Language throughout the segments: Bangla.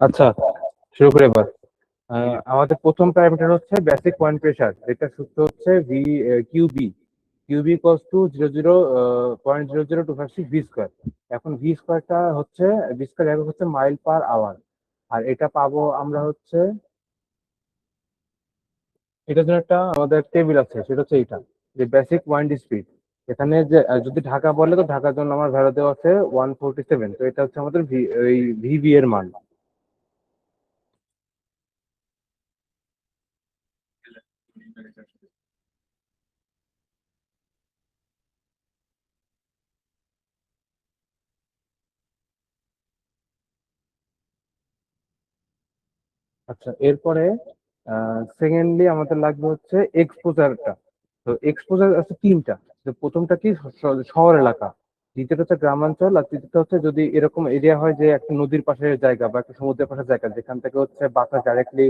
আচ্ছা, শুরু করে এবার। আমাদের প্রথম প্যারামিটার হচ্ছে বেসিক পয়েন্ট প্রেসার, এটা সূত্র হচ্ছে V QB. QB equals to 0.00256 V square. এখন ভি স্কোয়ারটা হচ্ছে, ভি স্কোয়ার একক হচ্ছে মাইল পার আওয়ার। আর এটা পাবো আমরা হচ্ছে, এটার জন্য একটা আমাদের টেবিল আছে, সেটা হচ্ছে এইটা, যে বেসিক ওয়াইন্ড স্পিড। এখানে যে যদি ঢাকা বলে, তো ঢাকার জন্য আমার ভ্যালু দেওয়া আছে 147। তো এটা হচ্ছে আমাদের ভিভি এর মান। আচ্ছা, এরপরে সেকেন্ডলি আমাদের লাগবে হচ্ছে এক্সপোজারটা। তো এক্সপোজার আছে তিনটা। তো প্রথমটা কি, শহর এলাকা, দ্বিতীয়টা হচ্ছে গ্রামাঞ্চল, আর তৃতীয়টা হচ্ছে যদি এরকম এরিয়া হয় যে একটা নদীর পাশের জায়গা বা একটা সমুদ্রের পাশের জায়গা, যেখান থেকে হচ্ছে বাতাস ডাইরেক্টলি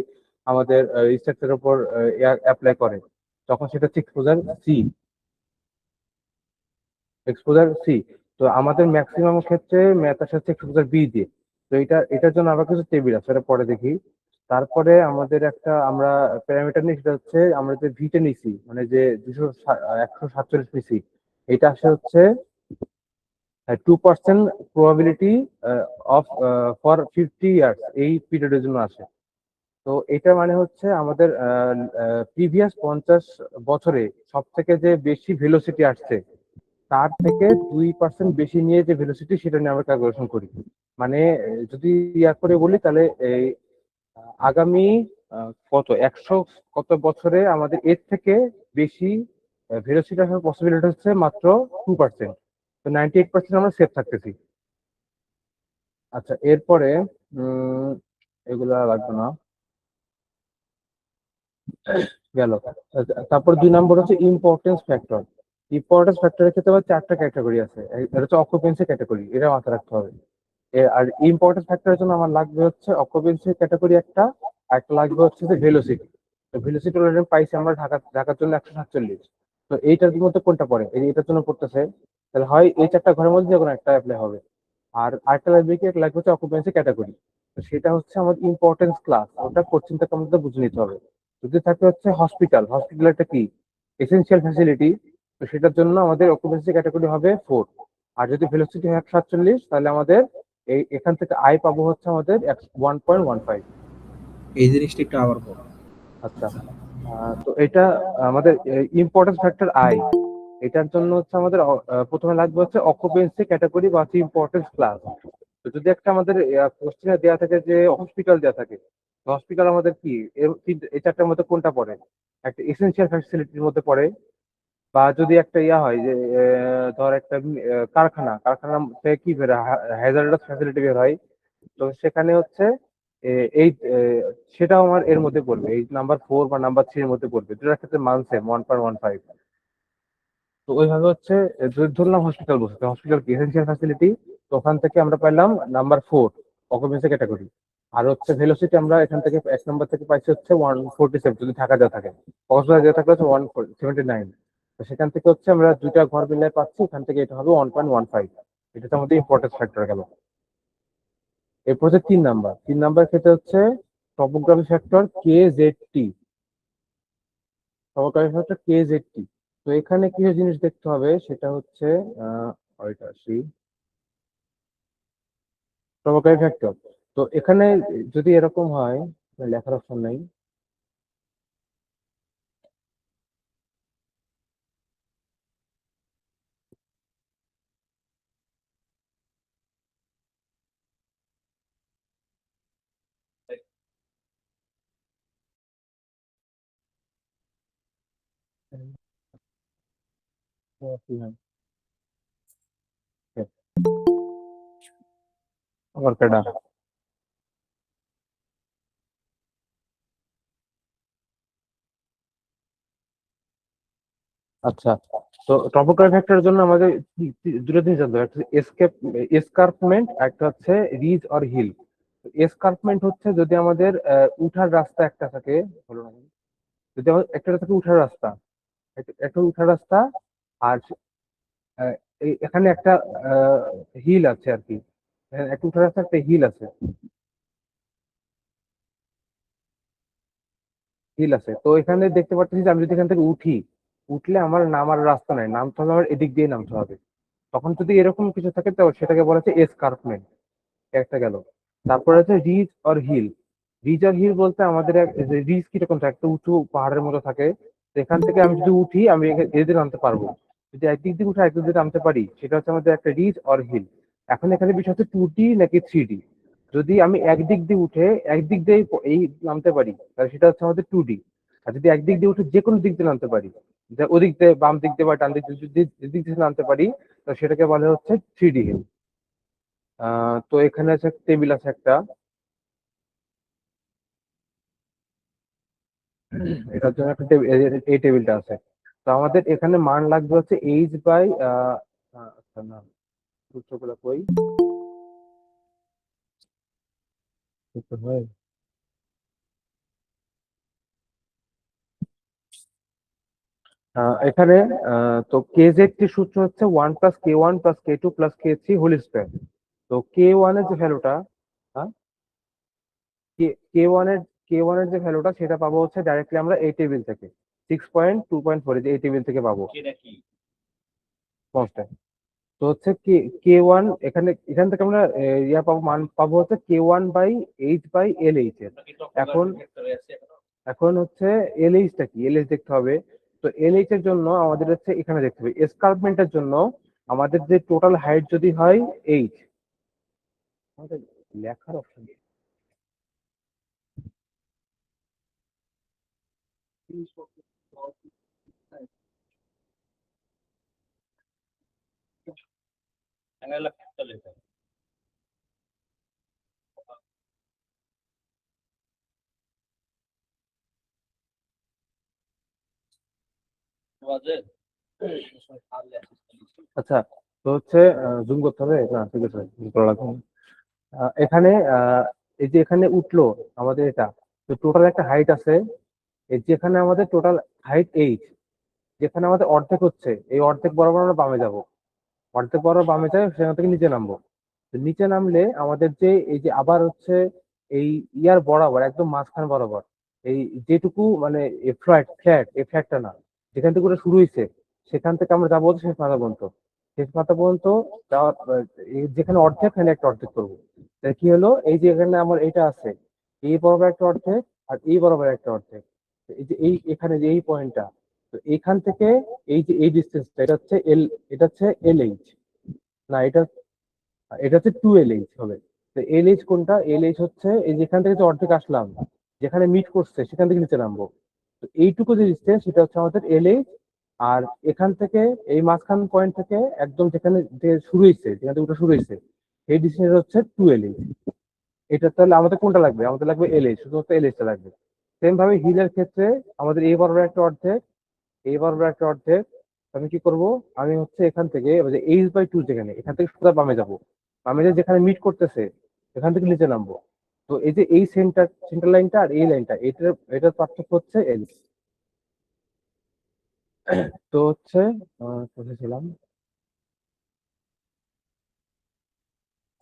আমাদের স্ট্রাকচারের উপর অ্যাপ্লাই করে, তখন সেটা হচ্ছে এক্সপোজার সি। Exposure C. তো আমাদের ম্যাক্সিমাম ক্ষেত্রে ম্যাথ আসে হচ্ছে এক্সপোজার বি দিয়ে। তো এটার জন্য আবার কিছু টেবিল আছে, সেটা পরে দেখি। তারপরে আমাদের একটা আমরা প্যারামিটার নিই, সেটা হচ্ছে আমরা যে ভিটা নিছি, মানে যে 147 নিছি, এটা আসে হচ্ছে 2% প্রবাবিলিটি অফ ফর 50 ইয়ার্স, এই পিরিয়ডের জন্য আসে। তো এটা মানে হচ্ছে আমাদের প্রিভিয়াস 50 বছরে সব থেকে যে বেশি ভেলোসিটি আসছে, তার থেকে 2% বেশি নিয়ে যে ভেলোসিটি, সেটা নিয়ে আমরা ক্যালকুলেশন করি। মানে যদি ইয়া করে বলি, তাহলে এই আগামী কত 100 কত বছরে আমাদের এর থেকে বেশি ভেলোসিটি আসার পসিবিলিটি হচ্ছে মাত্র 2%। তো 98% আমরা সেফ থাকতেছি। আচ্ছা, এরপরে উম এগুলা লাগবে না, গেল। তারপর 2 নম্বর হচ্ছে ইম্পর্টেন্স ফ্যাক্টর। ইম্পর্টেন্স ফ্যাক্টরের ক্ষেত্রে আবার 4টা ক্যাটাগরি আছে। এটা হচ্ছে অকুপেন্সি ক্যাটাগরি, এটা মাথায় রাখতে হবে। আর ইম্পর্টেন্স ফ্যাক্টরের জন্য আমার লাগবে হচ্ছে অকুপেন্সি ক্যাটাগরি একটা, আর একটা লাগবে হচ্ছে যে ভেলোসিটি। তো ভেলোসিটি অলরেডি পাইছি আমরা ঢাকার জন্য 147। তো এইটার মধ্যে কোনটা পড়ে, এটার জন্য পড়তেছে, তাহলে হয় এই 4টা ঘরের মধ্যে যে কোনো একটা অ্যাপ্লাই হবে। আর আরেকটা লাগবে কি, একটা লাগবে হচ্ছে অকুপেন্সি ক্যাটাগরি। তো সেটা হচ্ছে আমাদের ইম্পর্টেন্স ক্লাস, ওটা কোশ্চেনটাকে আমাদের বুঝে নিতে হবে। যদি থাকে হচ্ছে হসপিটাল, হসপিটাল একটা কি এসেনশিয়াল ফ্যাসিলিটি, তো সেটার জন্য আমাদের অকুপেন্সি ক্যাটাগরি হবে 4। আর যদি ভেলোসিটি হয় 147, তাহলে আমাদের এখান থেকে আই পাবো হচ্ছে আমাদের 1.15। এই জিনিসটা একটু আবার বল। আচ্ছা, তো এটা আমাদের ইম্পর্টেন্স ফ্যাক্টর আই। এটার জন্য হচ্ছে আমাদের প্রথমে লাগবে হচ্ছে অকুপেন্সি ক্যাটাগরি বা হচ্ছে ইম্পর্টেন্স ক্লাস। তো যদি একটা আমাদের কোশ্চেনে দেওয়া থাকে যে হসপিটাল দেওয়া থাকে, হসপিটাল আমাদের কি এই 4টার মধ্যে কোনটা পড়ে, একটা এসেনশিয়াল ফ্যাসিলিটির মধ্যে পড়ে। বা যদি একটা ইয়া হয় যে ধর একটা কারখানা থেকে কি বের হয়, হ্যাজার্ডাস ফ্যাসিলিটি বের হয়, তো সেখানে হচ্ছে এই সেটাও আমার এর মধ্যে পড়বে, এই নাম্বার 4 বা নাম্বার 3 এর মধ্যে পড়বে, যেটার ক্ষেত্রে মান সেম 1.15। তো ওইভাবে হচ্ছে যদি ধরলাম হসপিটাল, বলতে হসপিটাল কি এসেনশিয়াল ফ্যাসিলিটি, তো ওখান থেকে আমরা পাইলাম নাম্বার 4 অকুপেন্সি ক্যাটাগরি। আর হচ্ছে ভেলোসিটি আমরা এখান থেকে 1 নম্বর থেকে পাইছি হচ্ছে 147, যদি ঢাকা দেওয়া থাকে। কক্সবাজার দেওয়া থাকলে হচ্ছে 179। তো সেখান থেকে হচ্ছে আমরা দুইটা ঘর মিলাই পাচ্ছি, এখান থেকে এটা হবে 1.15। এটা হচ্ছে আমাদের ইম্পর্টেন্স ফ্যাক্টর গেল। এরপর হচ্ছে 3 নাম্বার, 3 নাম্বার ক্ষেত্রে হচ্ছে topography factor KZT। Topography factor KZT। তো এখানে কিছু জিনিস দেখতে হবে, সেটা হচ্ছে ওইটা আসি, টপোগ্রাফি ফ্যাক্টর। তো এখানে যদি এরকম হয়, লেখার অপশন নাই। আমার কেডা। আচ্ছা, তো টপোগ্রাফি ফ্যাক্টরের জন্য আমাদের দুটো জিনিস জানতে হবে, একটা এসকার্পমেন্ট, একটা হচ্ছে রিজ অর হিল। এসকার্পমেন্ট হচ্ছে যদি আমাদের উঠার রাস্তা একটা থাকে, হলো না, যদি আমাদের একটা থাকে উঠার রাস্তা, একটা উঠার রাস্তা, আর আহ, এখানে একটা হিল আছে আর কি। একটা উঠার আছে, একটা হিল আছে। হিল আছে, তো এখানে দেখতে পাচ্ছি যে আমি যদি এখান থেকে উঠি, উঠলে আমার নামার রাস্তা নাই, নামতে হবে আমার এদিক দিয়ে নামতে হবে। তখন যদি এরকম কিছু থাকে তো সেটাকে বলা হচ্ছে এসকার্পমেন্ট। একটা গেল। তারপরে আছে ridge or hill. Ridge or hill বলতে আমাদের রিজ কিরকম থাকে, একটা উঁচু পাহাড়ের মতো থাকে। তো এখান থেকে আমি যদি উঠি আমি এদের নামতে পারবো। যদি একদিক দিয়ে উঠে একদিক দিয়ে নামতে পারি সেটা হচ্ছে আমাদের একটা রিজ অর হিল। এখন এখানে বিষয় হচ্ছে 2D নাকি 3D। যদি আমি একদিক দিয়ে উঠে একদিক দিয়ে এই নামতে পারি তাহলে সেটা হচ্ছে আমাদের 2D। আর যদি একদিক দিয়ে উঠে যে কোনো দিক দিয়ে নামতে পারি, যে ওদিক দিয়ে বাম দিক দিয়ে বা ডান দিক দিয়ে যদি যেদিক দিয়ে নামতে পারি, তো সেটাকে বলা হচ্ছে 3D হিল। তো এখানে আছে টেবিল আছে একটা, এটার জন্য একটা এই টেবিলটা আছে। তো আমাদের এখানে মান লাগবে হচ্ছে এইচ বাই আচ্ছা না, সূত্রগুলো কই, সূত্র হয়। এখানে তো কে জেড টি সূত্র হচ্ছে 1 + K1 + K2 + K3 whole square. তো K1 এর যে ভ্যালুটা, কে ওয়ান এর যে ভ্যালুটা সেটা পাবো হচ্ছে ডাইরেক্টলি আমরা এই টেবিল থেকে 6.2.4, এই টেবিল থেকে পাবো কনস্ট্যান্ট। তো হচ্ছে কে ওয়ান, এখান থেকে আমরা ইয়া পাবো, মান পাবো হচ্ছে K1/H/LH এর। এখন এখন হচ্ছে এলএইচ টা কি, এলএইচ দেখতে হবে। তো এলএইচ এর জন্য আমাদের হচ্ছে এখানে দেখতে হবে এসকার্পমেন্টের জন্য আমাদের যে টোটাল হাইট যদি হয় এইচ, আমাদের লেখার অপশন আচ্ছা। তো হচ্ছে জুম করতে হবে না, ঠিক আছে zoom করা লাগবে না। এখানে এই যে এখানে উঠলো আমাদের এটা, তো টোটাল একটা হাইট আছে। এই যেখানে আমাদের টোটাল হাইট এইচ, যেখানে আমাদের অর্ধেক হচ্ছে, এই অর্ধেক বরাবর আমরা বামে যাব। অর্ধেক বরাবর বামে যাই, সেখান থেকে নিচে নামবো। তো নিচে নামলে আমাদের যে এই যে আবার হচ্ছে এই ইয়ার বরাবর একদম মাঝখান বরাবর এই যেটুকু মানে ফ্ল্যাট ফ্ল্যাট, এই ফ্ল্যাটটা না, যেখান থেকে ওটা শুরু হয়েছে সেখান থেকে আমরা যাবো হচ্ছে শেষ মাথা পর্যন্ত। শেষ মাথা পর্যন্ত যাওয়ার যেখানে অর্ধেক, এখানে একটা অর্ধেক করবো। তাহলে কি হলো, এই যে এখানে আমার এটা আছে, এই বরাবর একটা অর্ধেক আর এই বরাবর একটা অর্ধেক। তো এই যে এখানে যে এই পয়েন্টটা, তো এইখান থেকে এই যে এই ডিস্টেন্সটা, এটা হচ্ছে এল, এটা হচ্ছে LH। না, এটা এটা হচ্ছে 2LH হবে। তো LH কোনটা, LH হচ্ছে এই যেখান থেকে যে অর্ধেক আসলাম, যেখানে মিট করছে সেখান থেকে নিচে নামবো। তো এইটুকু যে ডিস্টেন্স সেটা হচ্ছে আমাদের LH। আর এখান থেকে এই মাঝখান পয়েন্ট থেকে একদম যেখানে যে শুরু হয়েছে, যেখান থেকে ওটা শুরু হয়েছে, এই ডিস্টেন্স হচ্ছে 2LH। এটা তাহলে আমাদের কোনটা লাগবে, আমাদের লাগবে LH, শুধুমাত্র LH টা লাগবে। সেম ভাবে হিলের ক্ষেত্রে আমাদের এই বরাবর একটা অর্ধেক, এই বরাবর একটা অর্ধেক। আমি কি করব, আমি হচ্ছে এখান থেকে H/2, যেখানে এখান থেকে সোজা বামে যাব, বামে যে যেখানে মিট করতেছে এখান থেকে নিচে নামবো। তো এই যে এই সেন্টার লাইনটা আর এই লাইনটা, এটার পার্থক্য হচ্ছে এল। তো হচ্ছে কোথায় ছিলাম,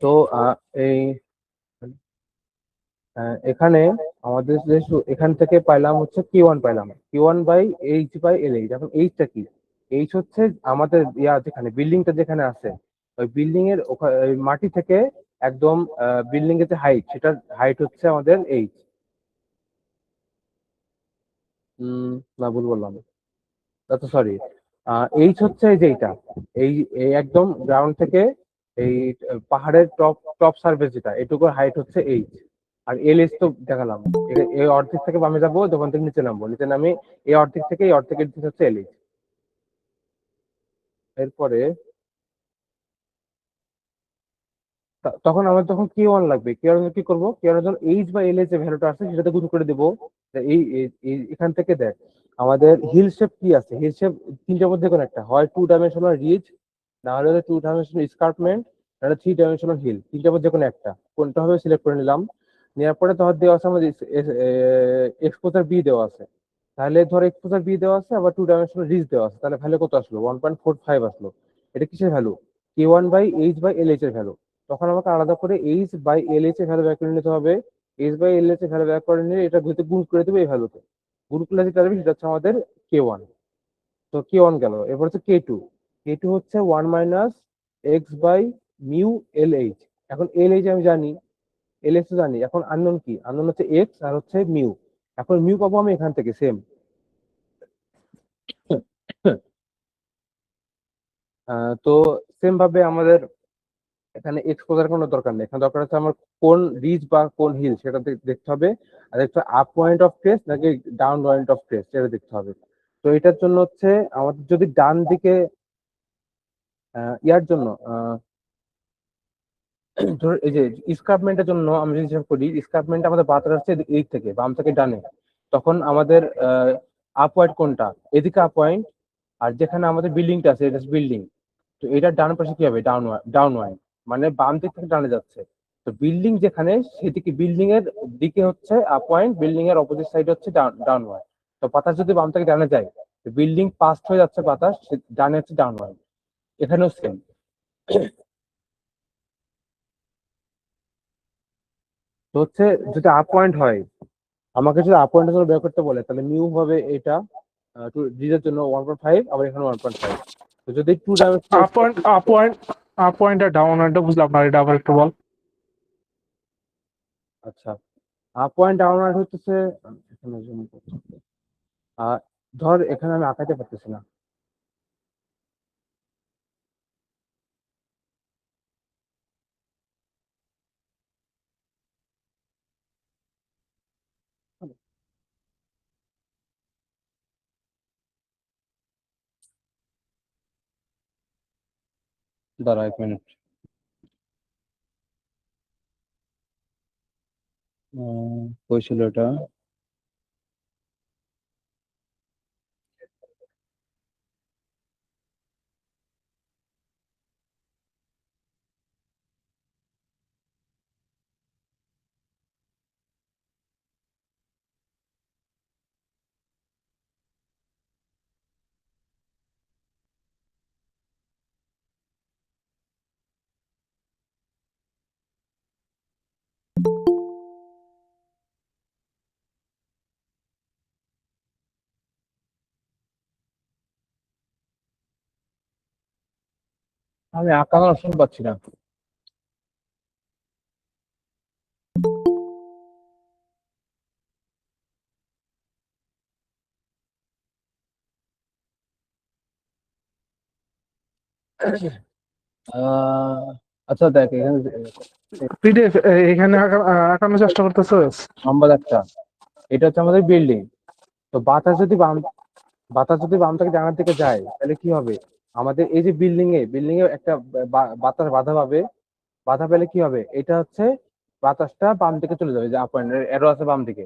তো এই এখানে আমাদের যে এখান থেকে পাইলাম হচ্ছে K1, পাইলাম K1/H/LH। এখন এইচটা কি, এইচ হচ্ছে আমাদের ইয়া যেখানে বিল্ডিংটা যেখানে আছে, ওই বিল্ডিং এর ওই মাটি থেকে একদম বিল্ডিং এর যে হাইট, সেটার হাইট হচ্ছে আমাদের এইচ। না, ভুল বললাম, আচ্ছা সরি। এইচ হচ্ছে এই যে এইটা, এই এই একদম গ্রাউন্ড থেকে এই পাহাড়ের টপ টপ সার্ফেস যেটা, এটুকুর হাইট হচ্ছে এইচ। আর LH তো দেখালাম, এই অর্ধেক থেকে বামে যাবো, দোকান থেকে নিচে নামবো, নিচে নামে এই অর্ধেক থেকে এই অর্ধেকের দিকে হচ্ছে LH। এরপরে তখন আমার যখন K1 লাগবে, K1 কি করবো, K1 যখন H/LH যে ভ্যালুটা আছে সেটাতে গুণ করে দেবো। তা এখান থেকে দেখ আমাদের হিল শেপ কি আছে, হিল শেপ তিনটার মধ্যে কোন একটা হয়, 2 ডাইমেনশনাল রিজ, না হলে 2 ডাইমেনশনাল স্কার্পমেন্ট, নাহলে 3 ডাইমেনশনাল হিল। তিনটার মধ্যে কোনো একটা, কোনটা হবে সিলেক্ট করে নিলাম। নেওয়ার পরে তোমার দেওয়া আছে আমাদের এক্সপোজার বি দেওয়া আছে। তাহলে ধর এক্সপোজার বি দেওয়া আছে, আবার 2 ডাইমেনশনাল রিজ দেওয়া আছে, তাহলে ভ্যালু কত আসলো, 1.45 আসলো। এটা কিসের ভ্যালু, K1/H/LH এর ভ্যালু। তখন আমাকে আলাদা করে এইচ বাই এল এইচ এর ভ্যালু বের করে নিতে হবে। এইচ বাই এল এইচ এর ভ্যালু বের করে নিয়ে এটা ভিতরে গুণ করে দেবে এই ভ্যালুতে। গুণ করলে যেটা হবে সেটা হচ্ছে আমাদের K1। তো K1 গেল, এরপর হচ্ছে K2। K2 হচ্ছে 1 - x/μ/LH। এখন LH আমি জানি, LH তো জানি, এখন আননোন কি, আননোন হচ্ছে এক্স আর হচ্ছে মিউ। এখন মিউ পাবো আমি এখান থেকে সেম। তো সেম ভাবে আমাদের এখানে এক্স খোঁজার কোনো দরকার নেই, এখানে দরকার হচ্ছে আমার কোন রিজ বা কোন হিল সেটা দেখতে হবে। আর দেখতে আপ পয়েন্ট অফ ক্রেস্ট নাকি ডাউন পয়েন্ট অফ ক্রেস্ট সেটা দেখতে হবে। তো এটার জন্য হচ্ছে আমাদের যদি ডান দিকে ইয়ার জন্য ধর এই যে স্কার্পমেন্টের জন্য আমরা যদি হিসাব করি, স্কার্পমেন্ট আমাদের বাতাস হচ্ছে এই থেকে বাম থেকে ডানে, তখন আমাদের আপ পয়েন্ট কোনটা, এদিকে আপ পয়েন্ট। আর যেখানে আমাদের বিল্ডিংটা আছে এটা বিল্ডিং, তো এটার ডান পাশে কি হবে, ডাউন ডাউন ওয়াইন, মানে বাম দিক থেকে ডানে যাচ্ছে। তো বিল্ডিং যেখানে সেদিকে বিল্ডিং এর দিকে হচ্ছে আপ পয়েন্ট, বিল্ডিং এর অপোজিট সাইড হচ্ছে ডাউন ওয়াইন। তো বাতাস যদি বাম থেকে ডানে যায়, বিল্ডিং পাস্ট হয়ে যাচ্ছে বাতাস, ডানে হচ্ছে ডাউন ওয়াইন। এখানেও সেম। তো হচ্ছে যদি আপ পয়েন্ট হয়, আমাকে যদি আপ পয়েন্টের জন্য বের করতে বলে তাহলে মিউ হবে এটা ডিজের জন্য 1.5, আবার এখানে 1.5। তো যদি two dimensional, up point up point up point আর ডাউন পয়েন্টটা বুঝলাম না, এটা আবার একটু বল। আচ্ছা, আপ পয়েন্ট ডাউন পয়েন্ট হচ্ছে এখানে zoom করতে হবে। ধর এখানে আমি আঁকাইতে পারতেছি না। দাঁড়া 1 মিনিট। কই ছিল এটা? আমি আঁকানোর অপশন পাচ্ছি না। আহ, আচ্ছা দেখ এখানে পিডিএফ এখানে আঁকানোর চেষ্টা করতেছিস? নাম্বার একটা, এটা হচ্ছে আমাদের বিল্ডিং। তো বাতাস যদি বাম থেকে ডানার দিকে যায় তাহলে কি হবে, আমাদের এই যে বিল্ডিং এ একটা বাতাস বাধা পাবে। বাধা পেলে কি হবে, এটা হচ্ছে বাতাসটা বাম দিকে চলে যাবে, যে আপ পয়েন্ট এরো আছে বাম দিকে।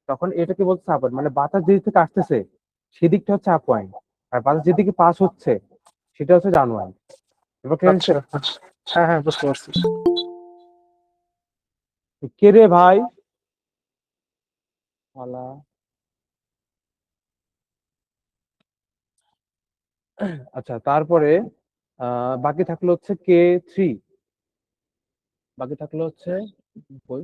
তখন এটাকে বলছে আপ পয়েন্ট, মানে বাতাস যেদিক থেকে আসতেছে সেদিকটা হচ্ছে আপ পয়েন্ট, আর বাতাস যেদিকে পাস হচ্ছে সেটা হচ্ছে ডাউন পয়েন্ট। এবার ক্লিয়ার আচ্ছা হচ্ছে? আচ্ছা। হ্যাঁ হ্যাঁ, বুঝতে পারছি। কে রে ভাই শালা। আচ্ছা, তারপরে বাকি থাকলো হচ্ছে K3। বাকি থাকলো হচ্ছে কই?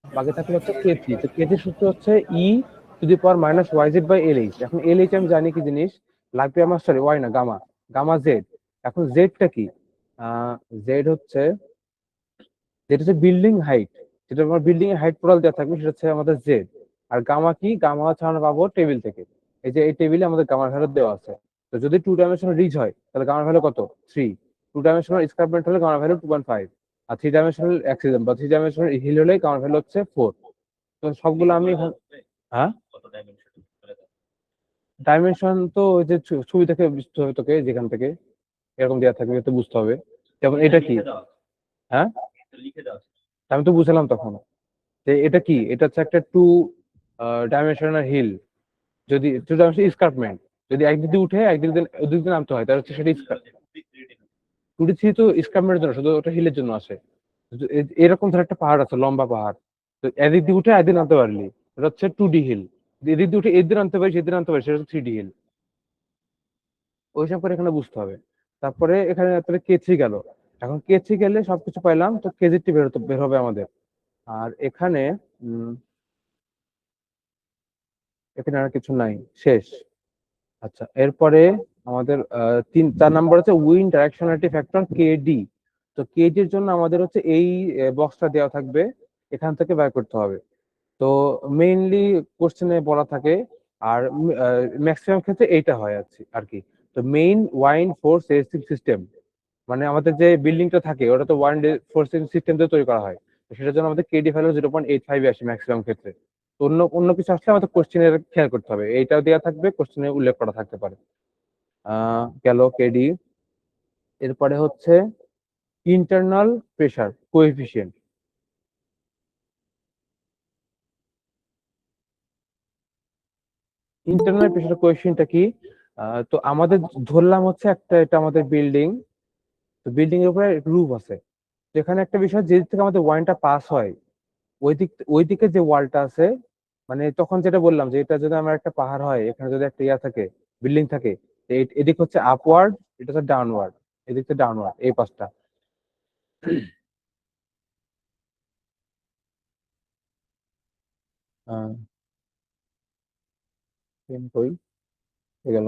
বাকি থাকলো হচ্ছে K3। তো K3 সূত্র হচ্ছে E⁻−YZ/LH। এখন LH আমি জানি কি জিনিস, লাগবে আমার, সরি ওয়াই না, গামা, গামা জেড। এখন জেডটা কি, জেড হচ্ছে, যেটা হচ্ছে বিল্ডিং হাইট, যেটা আমার বিল্ডিং এর হাইট টোটাল দেওয়া থাকবে সেটা হচ্ছে আমাদের জেড। আর গামা কি, গামা হচ্ছে আমরা পাবো টেবিল থেকে। এই যে এই টেবিলে আমাদের গামার ভ্যালু দেওয়া আছে। তো যদি টু ডাইমেনশনাল রিজ হয় তাহলে গামার ভ্যালু কত, 3। টু ডাইমেনশনাল স্কার্পমেন্ট হলে গামার ভ্যালু 2.5। আর থ্রি ডাইমেনশনাল অ্যাক্সিস বা থ্রি ডাইমেনশনাল হিল হলে গামার ভ্যালু হচ্ছে 4। তো সবগুলো আমি হ্যাঁ, ডাইমেনশন তো ওই যে ছবি থেকে বুঝতে হবে তোকে, যেখান থেকে এরকম দেওয়া থাকবে তো বুঝতে হবে। যেমন এটা কি, হ্যাঁ আমি তো বুঝলাম তখন যে এটা কি, এটা হচ্ছে একটা ডাইমেনশনাল হিল। যদি টু ডাইমেনশনাল স্কার্পমেন্ট, যদি একদিক দিয়ে উঠে একদিক দিয়ে ওদিক দিয়ে নামতে হয় তাহলে হচ্ছে সেটা 2D3 তো স্কার্পমেন্টের জন্য, শুধু ওটা হিলের জন্য আসে। তো এরকম ধর একটা পাহাড় আছে, লম্বা পাহাড়, তো এদিক দিয়ে উঠে একদিন নামতে পারলি, এটা হচ্ছে 2D হিল। এদিক দিয়ে উঠে এদিন নামতে পারি, সেদিন নামতে পারি, সেটা হচ্ছে 3D হিল। ওইসব করে এখানে বুঝতে হবে। তারপরে এখানে তারপরে কে3 গেল। এখন কে3 গেলে সবকিছু পাইলাম, তো কে0টি বের হবে আমাদের। আর এখানে এখানে আর কিছু নাই, শেষ। আচ্ছা, এরপরে আমাদের 4 নাম্বার হচ্ছে উইন্ড ডাইরেকশনালিটি ফ্যাক্টর কেডি। তো কেডির জন্য আমাদের হচ্ছে এই বক্সটা দেওয়া থাকবে, এখান থেকে বের করতে হবে। তো মেইনলি কোশ্চেনে বলা থাকে, আর ম্যাক্সিমাম ক্ষেত্রে এইটা হয় আর কি। তো main wind force resisting system, মানে আমাদের যে বিল্ডিংটা থাকে ওটা তো ওয়াইন্ড ফোর্সিং সিস্টেম দিয়ে তৈরি করা হয়। তো সেটার জন্য আমাদের কেডি ভ্যালু 0.85 আসে ম্যাক্সিমাম ক্ষেত্রে। তো অন্য অন্য কিছু আসলে আমাদের কোশ্চেনে খেয়াল করতে হবে, এইটাও দেওয়া থাকবে, কোশ্চেনে উল্লেখ করা থাকতে পারে। গেল কেডি। এরপরে হচ্ছে internal pressure coefficient. Internal pressure কোএফিসিয়েন্টটা কি? তো আমাদের ধরলাম হচ্ছে একটা, এটা আমাদের বিল্ডিং। তো বিল্ডিং এর উপরে রুফ আছে। তো এখানে একটা বিষয়, যে দিক থেকে আমাদের ওয়াইনটা পাস হয়, ওই দিকে যে ওয়ালটা আছে, মানে তখন যেটা বললাম যে এটা যদি আমার একটা পাহাড় হয়, এখানে যদি একটা ইয়া থাকে, বিল্ডিং থাকে, তো এদিক হচ্ছে আপওয়ার্ড, এটা হচ্ছে ডাউনওয়ার্ড, এদিক থেকে ডাউনওয়ার্ড, এই পাশটা। আহ, কই গেল?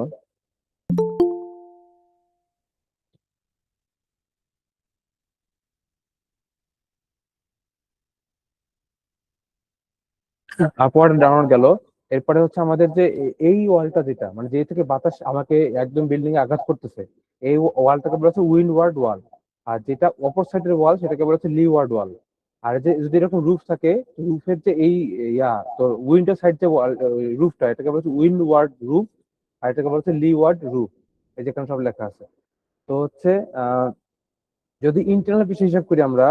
আপওয়ার্ড ডাউনওয়ার্ড গেল। এরপরে হচ্ছে আমাদের যে এই ওয়ালটা, যেটা মানে যে থেকে বাতাস আমাকে একদম বিল্ডিং এ আঘাত করতেছে, এই ওয়ালটাকে বলা হচ্ছে উইন্ডওয়ার্ড ওয়াল। আর যেটা অপর সাইডের ওয়াল, সেটাকে বলা হচ্ছে লিওয়ার্ড ওয়াল। আর যে যদি এরকম রুফ থাকে, রুফের যে এই ইয়া, তো উইন্ডো সাইড যে রুফটা, এটাকে বলা হচ্ছে উইন্ডওয়ার্ড রুফ। আর এটাকে বলা হচ্ছে লিওয়ার্ড রুফ। এই যেখানে সব লেখা আছে। তো হচ্ছে যদি ইন্টারনাল বিষয় হিসাব করি আমরা,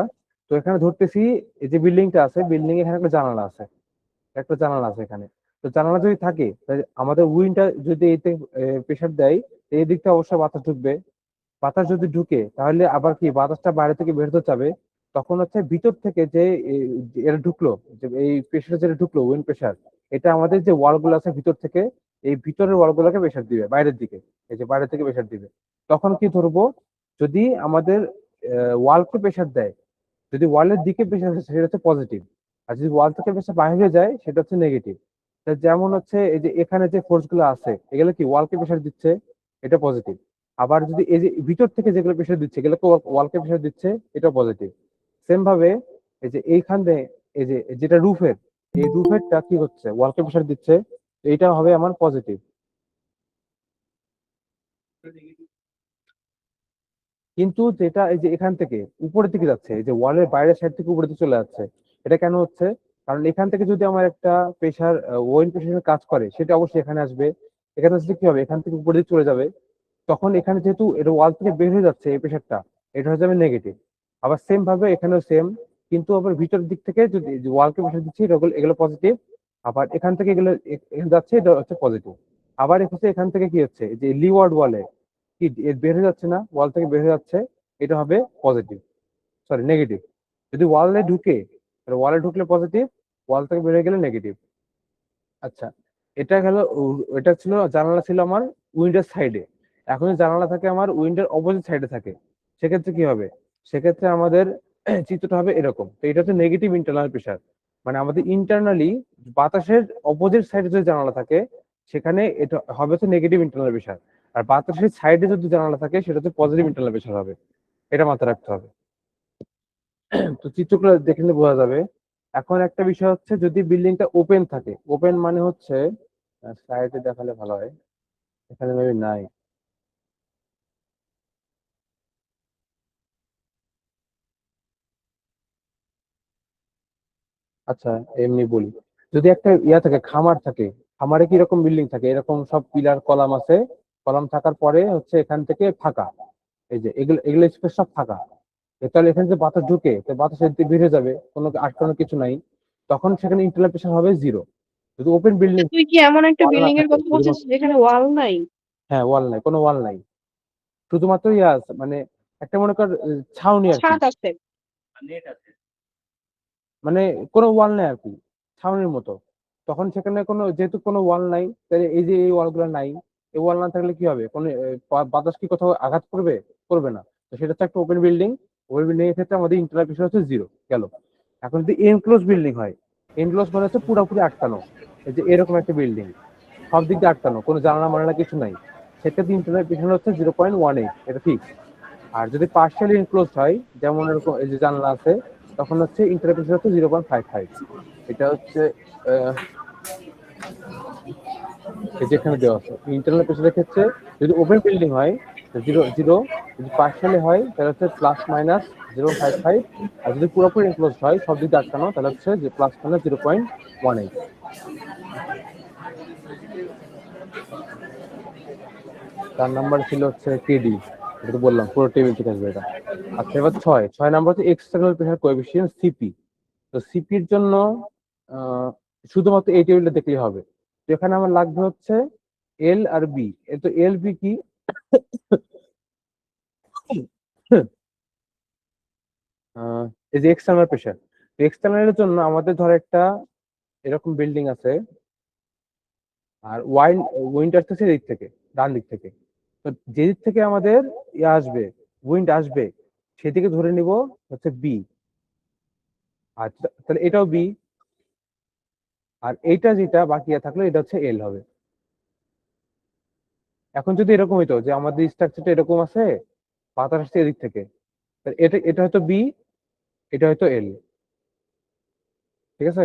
তো এখানে ধরতেছি এই যে বিল্ডিংটা আছে, বিল্ডিং এখানে একটা জানালা আছে, একটা জানালা আছে এখানে। তো জানালা যদি থাকে, তাহলে আমাদের উইন্ডটা যদি এতে প্রেসার দেয়, তো এই দিকটা অবশ্যই বাতাস ঢুকবে। বাতাস যদি ঢুকে, তাহলে আবার কি বাতাসটা বাইরে থেকে বের হতে যাবে, তখন হচ্ছে ভিতর থেকে যে এটা ঢুকলো, যে এই প্রেসার যেটা ঢুকলো উইন্ড প্রেসার, এটা আমাদের যে ওয়াল গুলো আছে ভিতর থেকে, এই ভিতরের ওয়াল গুলোকে প্রেসার দিবে বাইরের দিকে, এই যে বাইরে থেকে প্রেসার দিবে। তখন কি ধরবো, যদি আমাদের ওয়ালকে প্রেসার দেয়, যদি ওয়ালের দিকে প্রেসার আসে সেটা হচ্ছে পজিটিভ। আর যদি ওয়াল থেকে প্রেসার বাইরে যায় সেটা হচ্ছে নেগেটিভ। যেমন হচ্ছে এই যে এখানে যে ফোর্স গুলো আছে, এগুলো কি ওয়ালকে প্রেসার দিচ্ছে, এটা পজিটিভ। আবার যদি এই যে ভিতর থেকে যেগুলো প্রেসার দিচ্ছে, এগুলো ওয়ালকে প্রেসার দিচ্ছে, এটা পজিটিভ। সেম ভাবে এই যে এইখানে, এই যে যেটা রুফের, এই রুফেরটা কি হচ্ছে, ওয়ালকে প্রেসার দিচ্ছে, তো এইটা হবে আমার পজিটিভ। কিন্তু যেটা এই যে এখান থেকে উপরের দিকে যাচ্ছে, এই যে ওয়ালের বাইরের সাইড থেকে উপরের দিকে চলে যাচ্ছে, এটা কেন হচ্ছে? কারণ এখান থেকে যদি আমার একটা প্রেসার, ওয়েন প্রেসার কাজ করে, সেটা অবশ্যই এখানে আসবে। এখানে আসলে কি হবে, এখান থেকে উপরের দিকে চলে যাবে। তখন এখানে যেহেতু এটা ওয়াল থেকে বের হয়ে যাচ্ছে এই প্রেসারটা, এটা হয়ে যাবে নেগেটিভ। আবার সেম ভাবে এখানেও সেম। কিন্তু আবার ভিতরের দিক থেকে যদি ওয়ালকে প্রেসার দিচ্ছি, এগুলো এগুলো পজিটিভ। আবার এখান থেকে এগুলো এখানে যাচ্ছে, এটা হচ্ছে পজিটিভ। আবার হচ্ছে এখান থেকে কি হচ্ছে, এই যে লিওয়ার্ড ওয়ালে কি বের হয়ে যাচ্ছে না, ওয়াল থেকে বের হয়ে যাচ্ছে, এটা হবে পজিটিভ, সরি নেগেটিভ। যদি ওয়ালে ঢুকে, ওয়ালে ঢুকলে পজিটিভ, ওয়াল থেকে বের হয়ে গেলে নেগেটিভ। আচ্ছা, এটা গেল, এটা ছিল জানালা, ছিল আমার উইন্ডোর সাইডে। এখন যদি জানালা থাকে আমার উইন্ডোর অপোজিট সাইডে থাকে, সেক্ষেত্রে কি হবে? সেক্ষেত্রে আমাদের চিত্রটা হবে এরকম। তো এটা হচ্ছে নেগেটিভ ইন্টারনাল প্রেসার। মানে আমাদের ইন্টারনালি বাতাসের অপোজিট সাইডে যদি জানালা থাকে, সেখানে এটা হবে হচ্ছে নেগেটিভ ইন্টারনাল প্রেসার। আর বাতাসের সাইডে যদি জানালা থাকে, সেটা হচ্ছে পজিটিভ ইন্টারনাল প্রেসার হবে। এটা মাথায় রাখতে হবে। তো চিত্রগুলো দেখে নিলে বোঝা যাবে। এখন একটা বিষয় হচ্ছে, যদি বিল্ডিংটা ওপেন থাকে, ওপেন মানে হচ্ছে, স্লাইডে দেখালে ভালো হয়, এখানে মেবি নাই। আচ্ছা, এমনি বলি। যদি একটা ইয়া থাকে, খামার থাকে, খামারে কি রকম বিল্ডিং থাকে, এরকম সব পিলার কলাম আছে, কলাম থাকার পরে হচ্ছে এখান থেকে ফাঁকা, এই যে এগুলো এগুলো স্পেস সব ফাঁকা। তাহলে এখানে যে বাতাস ঢুকে, তো বাতাস এদিক দিয়ে বেরিয়ে যাবে, কোনো আটকানোর কিছু নাই। তখন সেখানে ইন্টারনাল প্রেসার হবে জিরো। যদি ওপেন বিল্ডিং, তুই কি এমন একটা ওয়াল না বিল্ডিং এর থাকে কথা বলছিস শুধুমাত্র, যেখানে ওয়াল নাই? হ্যাঁ ওয়াল নাই, কোনো ওয়াল নাই, শুধুমাত্র ইয়া আছে, মানে একটা মনে কর ছাউনি আর কি, ছাদ আছে? মানে কোনো ওয়াল নাই আর কি, ছাউনির মতো। তখন সেখানে কোনো, যেহেতু কোনো ওয়াল নাই, তাহলে এই যে এই ওয়াল গুলো নাই, এই ওয়াল না থাকলে কি হবে, কোনো বাতাস কি কোথাও আঘাত করবে? করবে না। তো সেটা হচ্ছে একটা ওপেন বিল্ডিং এর ক্ষেত্রে আমাদের ইন্টারনাল প্রেশার হচ্ছে 0 গেল। এখন যদি এনক্লোজ বিল্ডিং হয়, এনক্লোজ মানে হচ্ছে পুরোপুরি আটকানো, এই যে এরকম একটা বিল্ডিং সব দিক দিয়ে আটকানো, কোনো জানালা মানালা কিছু নাই, সেক্ষেত্রে ইন্টারনাল প্রেশার হচ্ছে 0.18, এটা ফিক্স। আর যদি পার্শিয়ালি এনক্লোজ হয়, যেমন এরকম এই যে জানলা আছে, তখন হচ্ছে ইন্টারনাল প্রেশার হচ্ছে 0.55। এটা হচ্ছে যেখানে দেওয়া আছে ইন্টারনাল প্রেশারের ক্ষেত্রে যদি ওপেন বিল্ডিং হয় 0 যদি পার্শিয়ালি হয় তাহলে হচ্ছে +-0.55, আর যদি পুরোপুরি এনক্লোজ হয় সব দিকে আটকানো তাহলে হচ্ছে যে +-0.18। তার নাম্বার ছিল হচ্ছে কেডি, এটা তো বললাম পুরো টেবিল থেকে আসবে এটা। আচ্ছা এবার 6 নাম্বার হচ্ছে এক্সটার্নাল প্রেশার কোএফিসিয়েন্ট সিপি। তো সিপির জন্য শুধুমাত্র এই টেবিলটা দেখলেই হবে। তো এখানে আমার লাগবে হচ্ছে এল আর বি। তো এল বি কি, এই যে এক্সটার্নাল প্রেশার, এক্সটার্নালের জন্য আমাদের ধর একটা এরকম বিল্ডিং আছে, আর উইন্ড আসতেছে এদিক থেকে, ডান দিক থেকে। তো যেদিক থেকে আমাদের আসবে, উইন্ড আসবে, সেদিকে ধরে নিব হচ্ছে বি। আচ্ছা তাহলে এটাও বি, আর এইটা যেটা বাকি থাকলো এটা হচ্ছে এল হবে। এখন যদি এরকম হইতো যে আমাদের স্ট্রাকচারটা এরকম আছে, বাতাস আসছে এদিক থেকে, তাহলে এটা এটা হয়তো বি, এটা হয়তো এল। ঠিক আছে,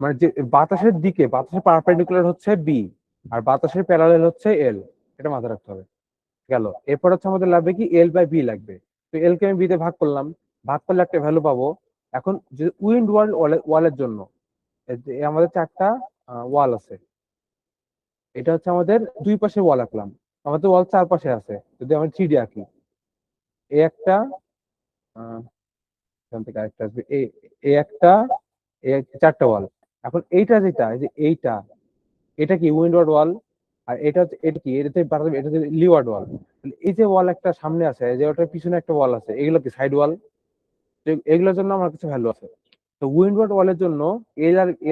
মানে যে বাতাসের দিকে, বাতাসের পারপেন্ডিকুলার হচ্ছে বি, আর বাতাসের প্যারালাল হচ্ছে এল, এটা মাথায় রাখতে হবে। গেল, এরপর হচ্ছে আমাদের লাগবে কি এল বাই বি লাগবে। তো এল কে আমি বি তে ভাগ করলাম, ভাগ করলে একটা ভ্যালু পাবো। এখন যদি উইন্ড ওয়ালের জন্য এই যে আমাদের 4টা ওয়াল আছে, এটা হচ্ছে আমাদের দুই পাশে ওয়াল আঁকলাম, আমাদের ওয়াল 4 পাশে আছে। যদি আমরা 3D আঁকি, এ একটা এখান থেকে আরেকটা আসবে, এ একটা, 4টা ওয়াল। এখন এইটা যেটা, এই যে এইটা, এটা কি উইন্ডওয়ার্ড ওয়াল, আর এটা হচ্ছে, এটা কি, এটা হচ্ছে লিওয়ার্ড ওয়াল। এই যে ওয়াল একটা সামনে আছে, এই যে ওটার পিছনে একটা ওয়াল আছে, এগুলো কি সাইড ওয়াল। এগুলোর জন্য আমার কাছে ভ্যালু আছে। তো উইন্ডওয়ার্ড ওয়ালের জন্য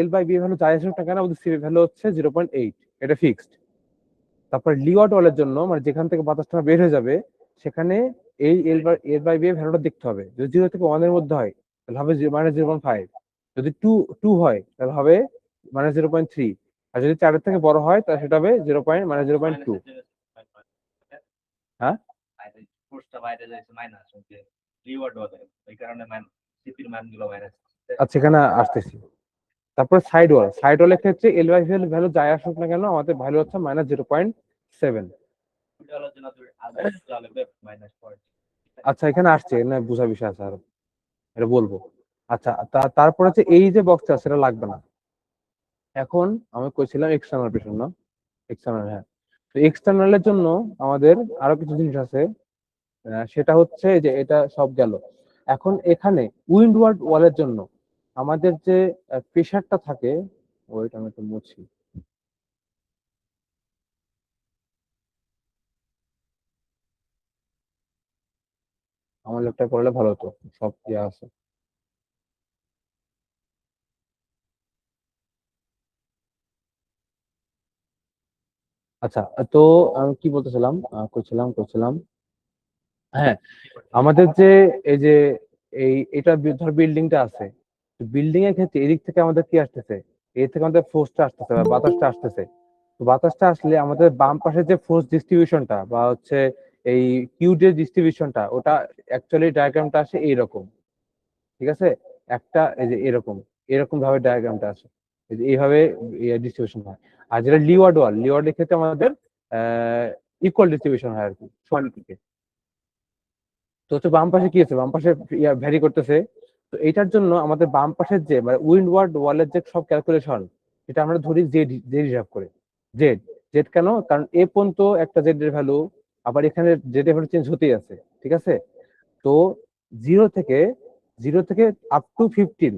এল বাই বি ভ্যালু যাই আসুক না কেন, আমাদের সি ভ্যালু হচ্ছে 0.8, এটা ফিক্সড। তারপর লিওয়ার্ড ওয়ালের জন্য মানে যেখান থেকে বাতাসটা বের হয়ে যাবে, সেখানে এই এল বাই বি এর ভ্যালুটা দেখতে হবে। যদি 0 থেকে 1 এর মধ্যে হয় তাহলে হবে -0.5, যদি টু টু হয় তাহলে হবে -0.3, আর যদি 4 এর থেকে বড় হয় তাহলে সেটা হবে 0.2। হ্যাঁ, আচ্ছা এখানে আসতেছি। তারপর সাইড ওয়ালের ক্ষেত্রে এল বাই ভ্যালু যাই আসুক না কেন, আমাদের ভ্যালু হচ্ছে -0.7। আচ্ছা এখানে আসছে না, বোঝা বিষয় আছে আরো, এটা বলবো। আচ্ছা তারপর হচ্ছে এই যে বক্সটা সেটা লাগবে না। এখন আমি কইছিলাম এক্সটার্নাল প্রেশার না, এক্সটার্নাল, হ্যাঁ। তো এক্সটার্নালের জন্য আমাদের আরো কিছু জিনিস আছে, সেটা হচ্ছে যে এটা সব গেল। এখন এখানে উইন্ডওয়ার্ড ওয়ালের জন্য আমাদের যে প্রেশারটা থাকে, ওইটা আমি একটু মুছি, আমার ল্যাপটপ করলে ভালো হতো, সব ইয়ে আছে। আচ্ছা, তো আমি কি বলতেছিলাম, কইছিলাম হ্যাঁ, আমাদের যে এই যে এটা ধর বিল্ডিংটা আছে, বিল্ডিং এর ক্ষেত্রে এদিক থেকে আমাদের কি আসতেছে, এদিক থেকে আমাদের ফোর্সটা আসতেছে বা বাতাসটা আসতেছে। তো বাতাসটা আসলে আমাদের বাম পাশে যে ফোর্স ডিস্ট্রিবিউশনটা বা হচ্ছে এই কিউ যে ডিস্ট্রিবিউশনটা, ওটা অ্যাকচুয়ালি ডায়াগ্রামটা আসে এইরকম। ঠিক আছে, একটা এই যে এরকম, এরকম ভাবে ডায়াগ্রামটা আসে, এই যে এইভাবে ডিস্ট্রিবিউশন হয়। আর যেটা লিওয়ার্ডের ক্ষেত্রে আমাদের ইকুয়াল ডিস্ট্রিবিউশন হয় আর কি, সমান দিকে। তো হচ্ছে বাম পাশে কি আছে, বাম পাশে ভ্যারি করতেছে। তো এটার জন্য আমাদের বাম পাশের যে মানে উইন্ডওয়ার্ড ওয়ালের যে সব ক্যালকুলেশন, সেটা আমরা ধরি জেড জেড হিসাব করে। জেড জেড কেন, কারণ এ পর্যন্ত একটা জেড এর ভ্যালু, আবার এখানে জেড এর ভ্যালু চেঞ্জ হতেই আছে। ঠিক আছে, তো জিরো থেকে জিরো থেকে আপ টু 15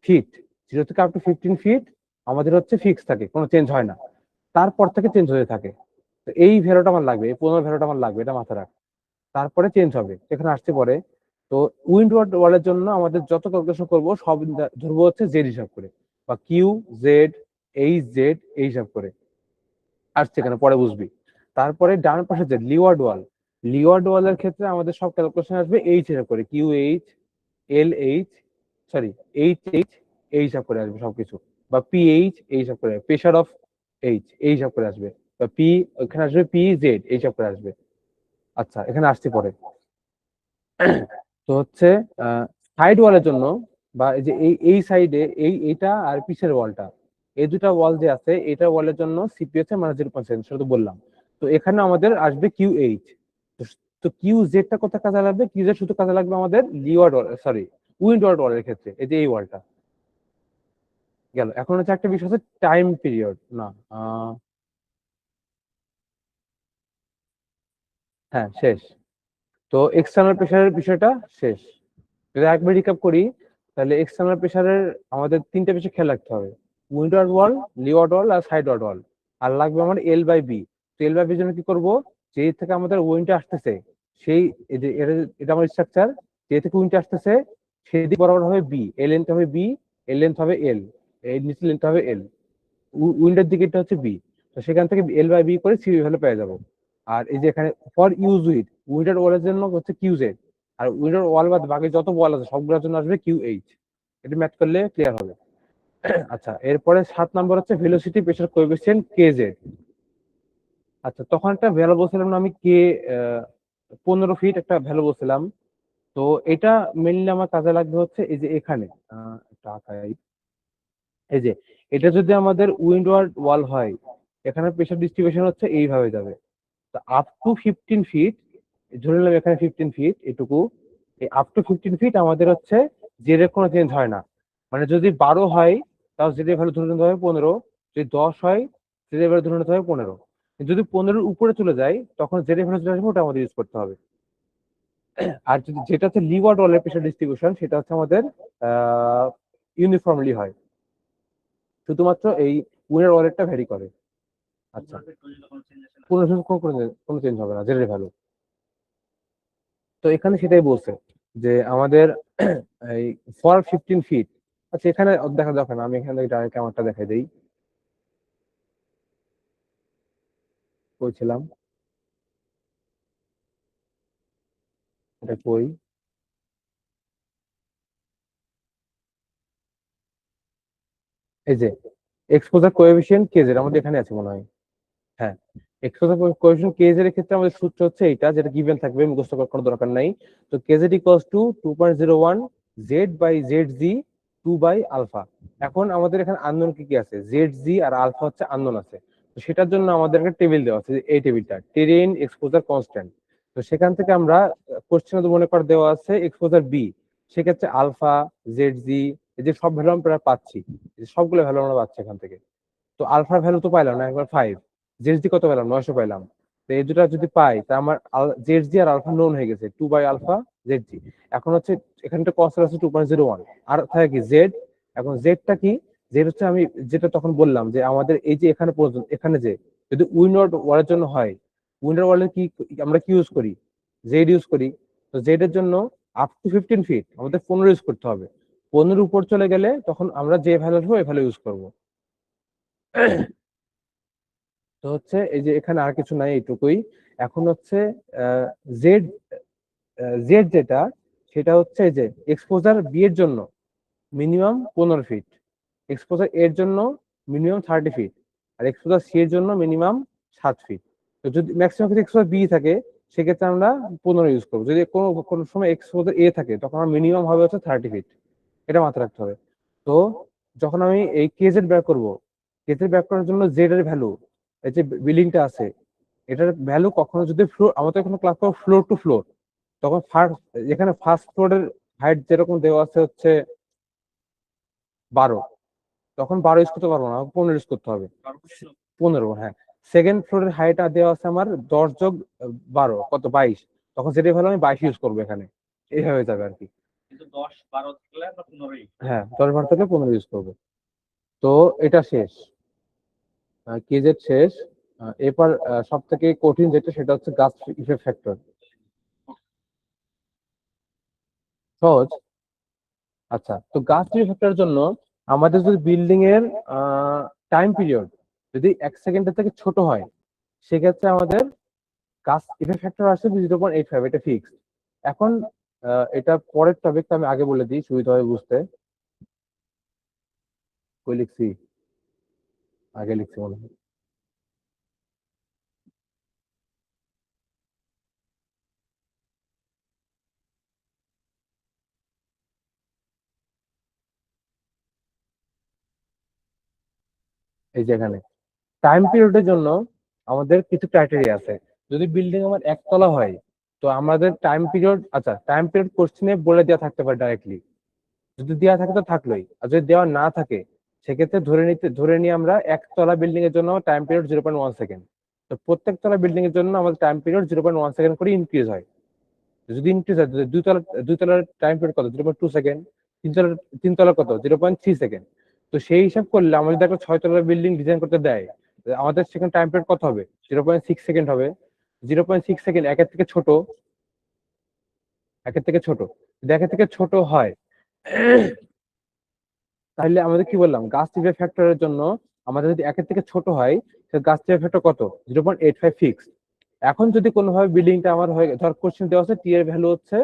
ফিট, 0 থেকে আপ টু 15 ফিট আমাদের হচ্ছে ফিক্স থাকে, কোনো চেঞ্জ হয় না। তারপর থেকে চেঞ্জ হতে থাকে। তো এই ভ্যালুটা আমার লাগবে, এই 15 ভ্যালুটা আমার লাগবে, এটা মাথায় রাখ। তারপরে চেঞ্জ হবে, এখানে আসতে পারে। তো উইন্ডওয়ার্ড ওয়ালের জন্য আমাদের যত ক্যালকুলেশন করবো সব ধরবো হচ্ছে জেড হিসাব করে, বা কিউ জেড, এইচ জেড এই হিসাব করে। আসছে এখানে পরে বুঝবি। তারপরে ডান পাশে যে লিওয়ার্ড ওয়ালের ক্ষেত্রে আমাদের সব ক্যালকুলেশন আসবে এইচ এর করে, Q H, L H, sorry H H, এই হিসাব করে আসবে সবকিছু, বা পিএইচ এই হিসাব করে, প্রেশার অফ এইচ এই হিসাব করে আসবে, বা পি ওখানে আসবে পি জেড এই হিসাব করে আসবে। আচ্ছা এখানে আসতে পরে তো হচ্ছে সাইড ওয়ালের জন্য, বা এই যে এই সাইডে এইটা আর পিছের ওয়ালটা, এই দুটা ওয়াল যে আছে, এটা ওয়ালের জন্য সিপি হচ্ছে -0.7, সেটা তো বললাম। তো এখানে আমাদের আসবে কিউ এইচ। তো কিউ জেডটা কোথায় কাজে লাগবে? কিউ জেড শুধু কাজে লাগবে আমাদের লিওয়ার্ড ওয়াল, সরি উইন্ডওয়ার্ড ওয়ালের ক্ষেত্রে, এই যে এই ওয়ালটা গেল। এখন হচ্ছে একটা বিষয় হচ্ছে টাইম পিরিয়ড, না হ্যাঁ শেষ। তো এক্সটার্নাল প্রেসারের বিষয়টা শেষ। যদি একবার রিক্যাপ করি, তাহলে এক্সটার্নাল প্রেসারের আমাদের তিনটা বিষয় খেয়াল রাখতে হবে: উইন্ডওয়ার্ড ওয়াল, লিওয়ার্ড ওয়াল আর সাইডওয়ার্ড ওয়াল। আর লাগবে আমার এল বাই বি। তো এল বাই বির জন্য কি করবো? যেই থেকে আমাদের উইন্ডটা আসতেছে, সেই এই যে এটা আমার স্ট্রাকচার, যে থেকে উইন্ডটা আসতেছে সেই দিক বরাবর হবে বি, এল লেন্থ হবে বি, এল লেন্থ হবে এল, এই নিচের লেন্থ হবে এল, উইন্ডের দিকে এটা হচ্ছে বি। তো সেখান থেকে এল বাই বি করে সি ভ্যালু পেয়ে যাবো। আর এই যে এখানে ফর ইউজ উইথ উইন্ডার ওয়ালের জন্য হচ্ছে কিউ জেড, আর উইন্ডার ওয়াল বাদ বাকি যত ওয়াল আছে সবগুলোর জন্য আসবে কিউ এইচ। এটা ম্যাথ করলে ক্লিয়ার হবে। আচ্ছা এরপরে 7 নম্বর হচ্ছে ভেলোসিটি প্রেসার কোএফিসিয়েন্ট কে জেড। আচ্ছা তখন একটা ভ্যালু বলছিলাম না আমি, কে 15 ফিট একটা ভ্যালু বলছিলাম। তো এটা মেনলি আমার কাজে লাগবে হচ্ছে এই যে এখানে একটা আঁকাই, এই যে এটা যদি আমাদের উইন্ডওয়ার্ড ওয়াল হয়, এখানে প্রেসার ডিস্ট্রিবিউশন হচ্ছে এইভাবে যাবে। আপ টু 15 ফিট, ধরে নিলাম এখানে 15 ফিট এটুকু, এই আপ টু 15 ফিট আমাদের হচ্ছে জেড এর কোনো চেঞ্জ হয় না। মানে যদি 12 হয় তাও জেড এর ভ্যালু ধরে নিতে হবে 15, যদি 10 হয় জেড এর ভ্যালু ধরে নিতে হবে 15। যদি 15-এর উপরে চলে যায় তখন জেড এর ভ্যালু যেটা আসবে ওটা আমাদের ইউজ করতে হবে। আর যদি যেটা হচ্ছে লিওয়ার্ড ওয়ালের প্রেসার ডিস্ট্রিবিউশন, সেটা হচ্ছে আমাদের ইউনিফর্মলি হয়, শুধুমাত্র এই উইনার ওয়ালেটটা ভ্যারি করে। আচ্ছা কোনো চেঞ্জ হবে না জেড এর ভ্যালু। তো এখানে সেটাই বলছে যে আমাদের এই ফর 15 ফিট। আচ্ছা এখানে দেখা যাবে না, আমি এখান থেকে ডাইরেক্ট আমারটা দেখাই দিই, বলছিলাম এটা কই, এই যে এক্সপোজার কোএফিসিয়েন্ট কেজের আমাদের এখানে আছে মনে হয়। হ্যাঁ, এক্সপোজার কোএফিসিয়েন্ট কেজের ক্ষেত্রে আমাদের সূত্র হচ্ছে এইটা, যেটা গিভেন থাকবে, মুখস্থ করার কোনো দরকার নাই। তো KZ equals to 2.01 Z by Z G 2/আলফা। এখন আমাদের এখানে আননোন কি কি আছে? জেড জি আর আলফা হচ্ছে আননোন আছে। তো সেটার জন্য আমাদের একটা টেবিল দেওয়া আছে, এই টেবিলটা টেরেন এক্সপোজার কনস্ট্যান্ট। তো সেখান থেকে আমরা কোশ্চেনে মনে করে দেওয়া আছে এক্সপোজার বি, সেক্ষেত্রে আলফা, জেড জি, এই যে সব ভ্যালু আমরা পাচ্ছি, এই যে সবগুলো ভ্যালু আমরা পাচ্ছি এখান থেকে। তো আলফার ভ্যালু তো পাইলাম না, একবার 5, জেডজি কত পেলাম? 900 পাইলাম। তো এই দুটা যদি পাই তা আমার জেডজি আর আলফা নোন হয়ে গেছে, 2/আলফা জেডজি। এখন হচ্ছে এখানটা কস্ট আছে 2.01, আর থাকে কি জেড। এখন জেডটা কি? জেড হচ্ছে আমি যেটা তখন বললাম যে আমাদের এই যে এখানে পর্যন্ত, এখানে যে যদি উইন্ডোর ওয়ালের জন্য হয়, উইন্ডোর ওয়ালে কি আমরা কি ইউজ করি? জেড ইউজ করি। তো জেড এর জন্য আপ টু 15 ফিট আমাদের 15 ইউজ করতে হবে। 15 উপর চলে গেলে তখন আমরা যে ভ্যালু হবে ওই ভ্যালু ইউজ করবো। তো হচ্ছে এই যে এখানে আর কিছু নাই, এইটুকুই। এখন হচ্ছে জেড, জেড যেটা, সেটা হচ্ছে এই যে এক্সপোজার বি এর জন্য মিনিমাম 15 ফিট, এক্সপোজার এর জন্য মিনিমাম 30 ফিট, আর এক্সপোজার সি এর জন্য মিনিমাম 7 ফিট। তো যদি ম্যাক্সিমাম ক্ষেত্রে এক্সপোজার বি থাকে সেক্ষেত্রে আমরা 15 ইউজ করবো। যদি কোনো কোনো সময় এক্সপোজার এ থাকে তখন আমার মিনিমাম হবে হচ্ছে 30 ফিট। এটা মাথায় রাখতে হবে। তো যখন আমি এই কেজেড বের করবো, কেজেড বের করার জন্য জেড এর ভ্যালু, এই যে বিল্ডিংটা আছে এটার ভ্যালু কখনো যদি ফ্লোর, আমাদের এখানে ক্লাস করবো ফ্লোর টু ফ্লোর, তখন ফার্স্ট, এখানে ফার্স্ট ফ্লোরের হাইট যেরকম দেওয়া আছে হচ্ছে 12, তখন 12 ইউজ করতে পারবো না, 15 ইউজ করতে হবে। 15, হ্যাঁ। সেকেন্ড ফ্লোরের হাইট দেওয়া আছে আমার 10 যোগ 12 কত, 22, তখন যেটা ভ্যালু আমি 22 ইউজ করবো এখানে, এইভাবে যাবে আর কি। হ্যাঁ 10-12 থেকে 15 ইউজ করবো। তো এটা শেষ, কেজেড শেষ। এরপর সব থেকে কঠিন যেটা, সেটা হচ্ছে গাছ ইফেক্ট ফ্যাক্টর। সহজ। আচ্ছা তো গাছ ইফেক্টের জন্য আমাদের যদি বিল্ডিং এর টাইম পিরিয়ড যদি 1 সেকেন্ডের থেকে ছোট হয়, সেক্ষেত্রে আমাদের গাছ ইফেক্ট ফ্যাক্টর আসছে 0.85, এটা ফিক্সড। এখন এটা পরের টপিক, আমি আগে বলে দিই সুবিধা হবে বুঝতে। কই লিখছি, আগে লিখছি মনে হয়। এই যে এখানে টাইম পিরিয়ডের জন্য আমাদের কিছু ক্রাইটেরিয়া আছে। যদি বিল্ডিং আমার একতলা হয়, তো আমাদের টাইম পিরিয়ড, আচ্ছা টাইম পিরিয়ড কোশ্চেনে বলে দেওয়া থাকতে পারে ডাইরেক্টলি। যদি দেওয়া থাকে তো থাকলোই, আর যদি দেওয়া না থাকে সেক্ষেত্রে ধরে নিয়ে আমরা একতলা বিল্ডিং এর জন্য টাইম পিরিয়ড 0.1 সেকেন্ড। তো প্রত্যেক তলা বিল্ডিং এর জন্য আমাদের টাইম পিরিয়ড 0.1 সেকেন্ড করে ইনক্রিজ হয়। যদি ইনক্রিজ হয়, যদি দুই তলার টাইম পিরিয়ড কত, 0.2 সেকেন্ড। তিনতলার তিনতলার কত, 0.3 সেকেন্ড। তো সেই হিসাব করলে আমাদের যদি একটা 6 তলার বিল্ডিং ডিজাইন করতে দেয়, আমাদের সেখানে টাইম পিরিয়ড কত হবে, 0.6 সেকেন্ড হবে। 0.6 সেকেন্ড একের থেকে ছোট, একের থেকে ছোট, যদি একের থেকে ছোট হয় তাহলে আমাদের কি বললাম, গাছ টিপে ফ্যাক্টরের জন্য আমাদের যদি একের থেকে ছোট হয়, গাছ টিপে ফ্যাক্টর কত, 0.85 ফিক্স। এখন যদি কোনোভাবে বিল্ডিংটা আমার হয়ে, ধর কোশ্চেন দেওয়া আছে টি এর ভ্যালু হচ্ছে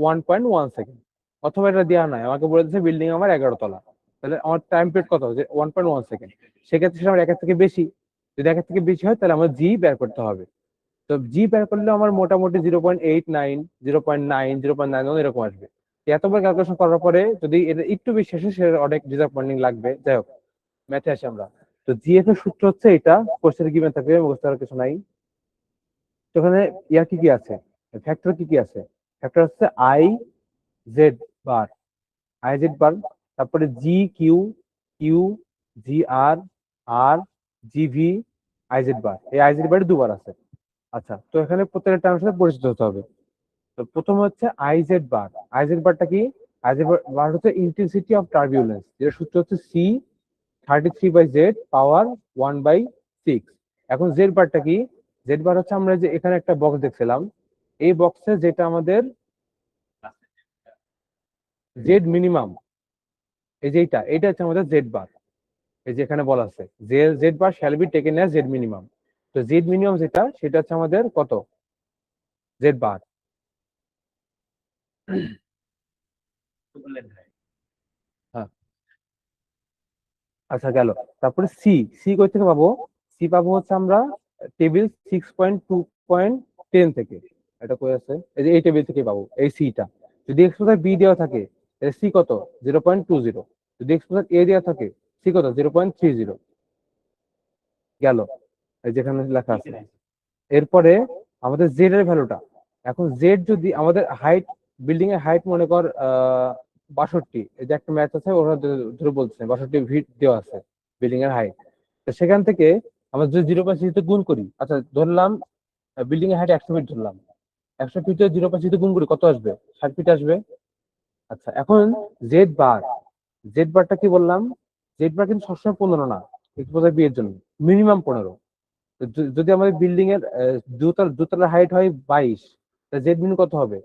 1.1 সেকেন্ড, অথবা এটা দেওয়া নাই, আমাকে বলে দিচ্ছে বিল্ডিং আমার 11 তলা, তাহলে আমার টাইম পিরিয়ড কত, যে 1.1 সেকেন্ড। সেক্ষেত্রে সেটা আমার একের থেকে বেশি, যদি একের থেকে বেশি হয় তাহলে আমার জি বের করতে হবে। তো জি বের করলে আমার মোটামুটি 0.89, 0.9, 0.91 এরকম আসবে। এতবার ক্যালকুলেশন করার পরে যদি এটা একটু বেশি আসে, সেটা অনেক ডিসঅ্যাপয়েন্টিং লাগবে। যাই হোক, ম্যাথে আসি আমরা। তো জিএফ এর সূত্র হচ্ছে এটা, কোশ্চেন গিভেন থাকবে, মুখস্থ করার কিছু নাই। তো ওখানে ইয়ার কি কি আছে, ফ্যাক্টর কি কি আছে, ফ্যাক্টর হচ্ছে I Z bar, I Z bar, তারপরে G Q, Q, G R, R, GV, I Z bar. এই আই জেড বার দুবার আছে। আচ্ছা, তো এখানে প্রত্যেকটা টার্মের সাথে পরিচিত হতে হবে। তো প্রথম হচ্ছে আইজেড বার। আইজেড বারটা কি, আইজেড বার হচ্ছে ইন্টেন্সিটি অফ টার্বিউলেন্স, যেটা সূত্র হচ্ছে C33/Z^1/6। এখন জেড বারটা কি, জেড বার হচ্ছে আমরা যে এখানে একটা বক্স দেখছিলাম, এই বক্সে যেটা আমাদের জেড মিনিমাম, এই যে এটা হচ্ছে আমাদের জেড বার। এই যে এখানে বলা আছে যে Z bar shall be taken as Z minimum. তো জেড মিনিমাম যেটা, সেটা হচ্ছে আমাদের কত, জেড বার। হ্যাঁ, আচ্ছা গেল। তারপরে সি, সি কই থেকে পাবো, সি পাবো হচ্ছে আমরা টেবিল 6.2.10 থেকে। এটা কই আছে, এই যে এই টেবিল থেকে পাবো এই সিটা। যদি এক্সপোজার বি দেওয়া থাকে, সি কত, 0.20। যদি এক্সপোজার এ দেওয়া থাকে, সি কত, 0.30। গেল, এই যেখানে লেখা আছে। এরপরে আমাদের জেড এর ভ্যালুটা, এখন জেড যদি আমাদের হাইট, বিল্ডিং এর হাইট মনে কর 62, এই যে একটা ম্যাচ আছে ওরা ধরে বলছে 62 ফিট দেওয়া আছে বিল্ডিং এর হাইট। তো সেখান থেকে আমরা যদি 0.6 গুণ করি, আচ্ছা ধরলাম বিল্ডিং এর হাইট 100 ফিট ধরলাম, 100 ফিটে 0.6 গুণ করি কত আসবে, 60 ফিট আসবে। আচ্ছা এখন জেড বার, জেড বারটা কি বললাম, জেড বার কিন্তু সবসময় 15 না, এক্সপোজার বি এর জন্য মিনিমাম 15। তো যদি আমাদের বিল্ডিং এর দোতলার হাইট হয় 22, জেড মিন কত হবে,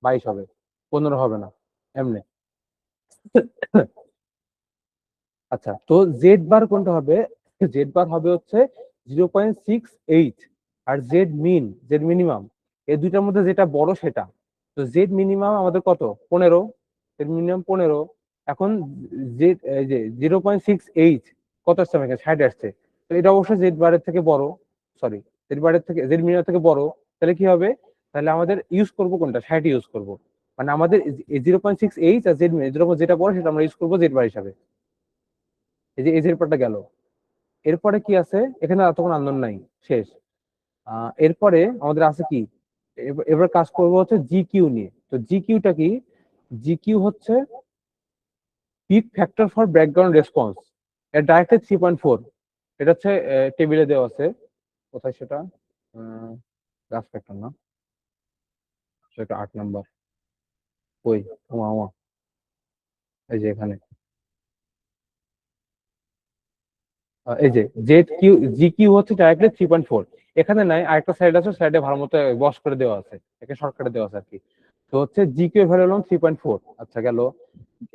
22 হবে, 15 হবে না এমনি। আচ্ছা, তো জেড বার কোনটা হবে, জেড বার হবে হচ্ছে 0.68, আর জেড মিনিমাম, এই দুইটার মধ্যে যেটা বড় সেটা। তো জেড মিনিমাম আমাদের কত, 15, জেড মিনিমাম 15। এখন জেড, এই যে 0.68 কত আসছে, আমাকে 60 আসছে। তো এটা অবশ্যই জেড বারের থেকে বড়, সরি জেড বারের থেকে, জেড মিনিমাম থেকে বড়। তাহলে কি হবে, তাহলে আমাদের ইউজ করব কোনটা, 60 ইউজ করব। মানে আমাদের 0.68 আর জেড মিনিমাম যেটা বড় সেটা আমরা ইউজ করবো জেড বার হিসাবে। এই যে এজের পরটা গেল। এরপরে কি আছে, এখানে আর তখন আন্দোলন নাই, শেষ। এরপরে আমাদের আছে কি, এবার কাজ করবো হচ্ছে জি কিউ নিয়ে। তো জি কিউটা কি, জি কিউ হচ্ছে peak factor for background response, এর ডাইরেক্টলি 3.4। এটা হচ্ছে টেবিলে দেওয়া আছে, কোথায় সেটা, গাছ ফ্যাক্টর না, সেটা 8 নম্বর, ওই আমা, এই যে এখানে এই যে জেড কিউ, জি কিউ হচ্ছে ডাইরেক্টলি 3.4। এখানে নাই, আরেকটা সাইড আছে, সাইডে ভালো মতো বস করে দেওয়া আছে, একে শর্টকাটে দেওয়া আছে আর কি। তো হচ্ছে জি কিউ এর ভ্যালু হলো 3.4। আচ্ছা গেল।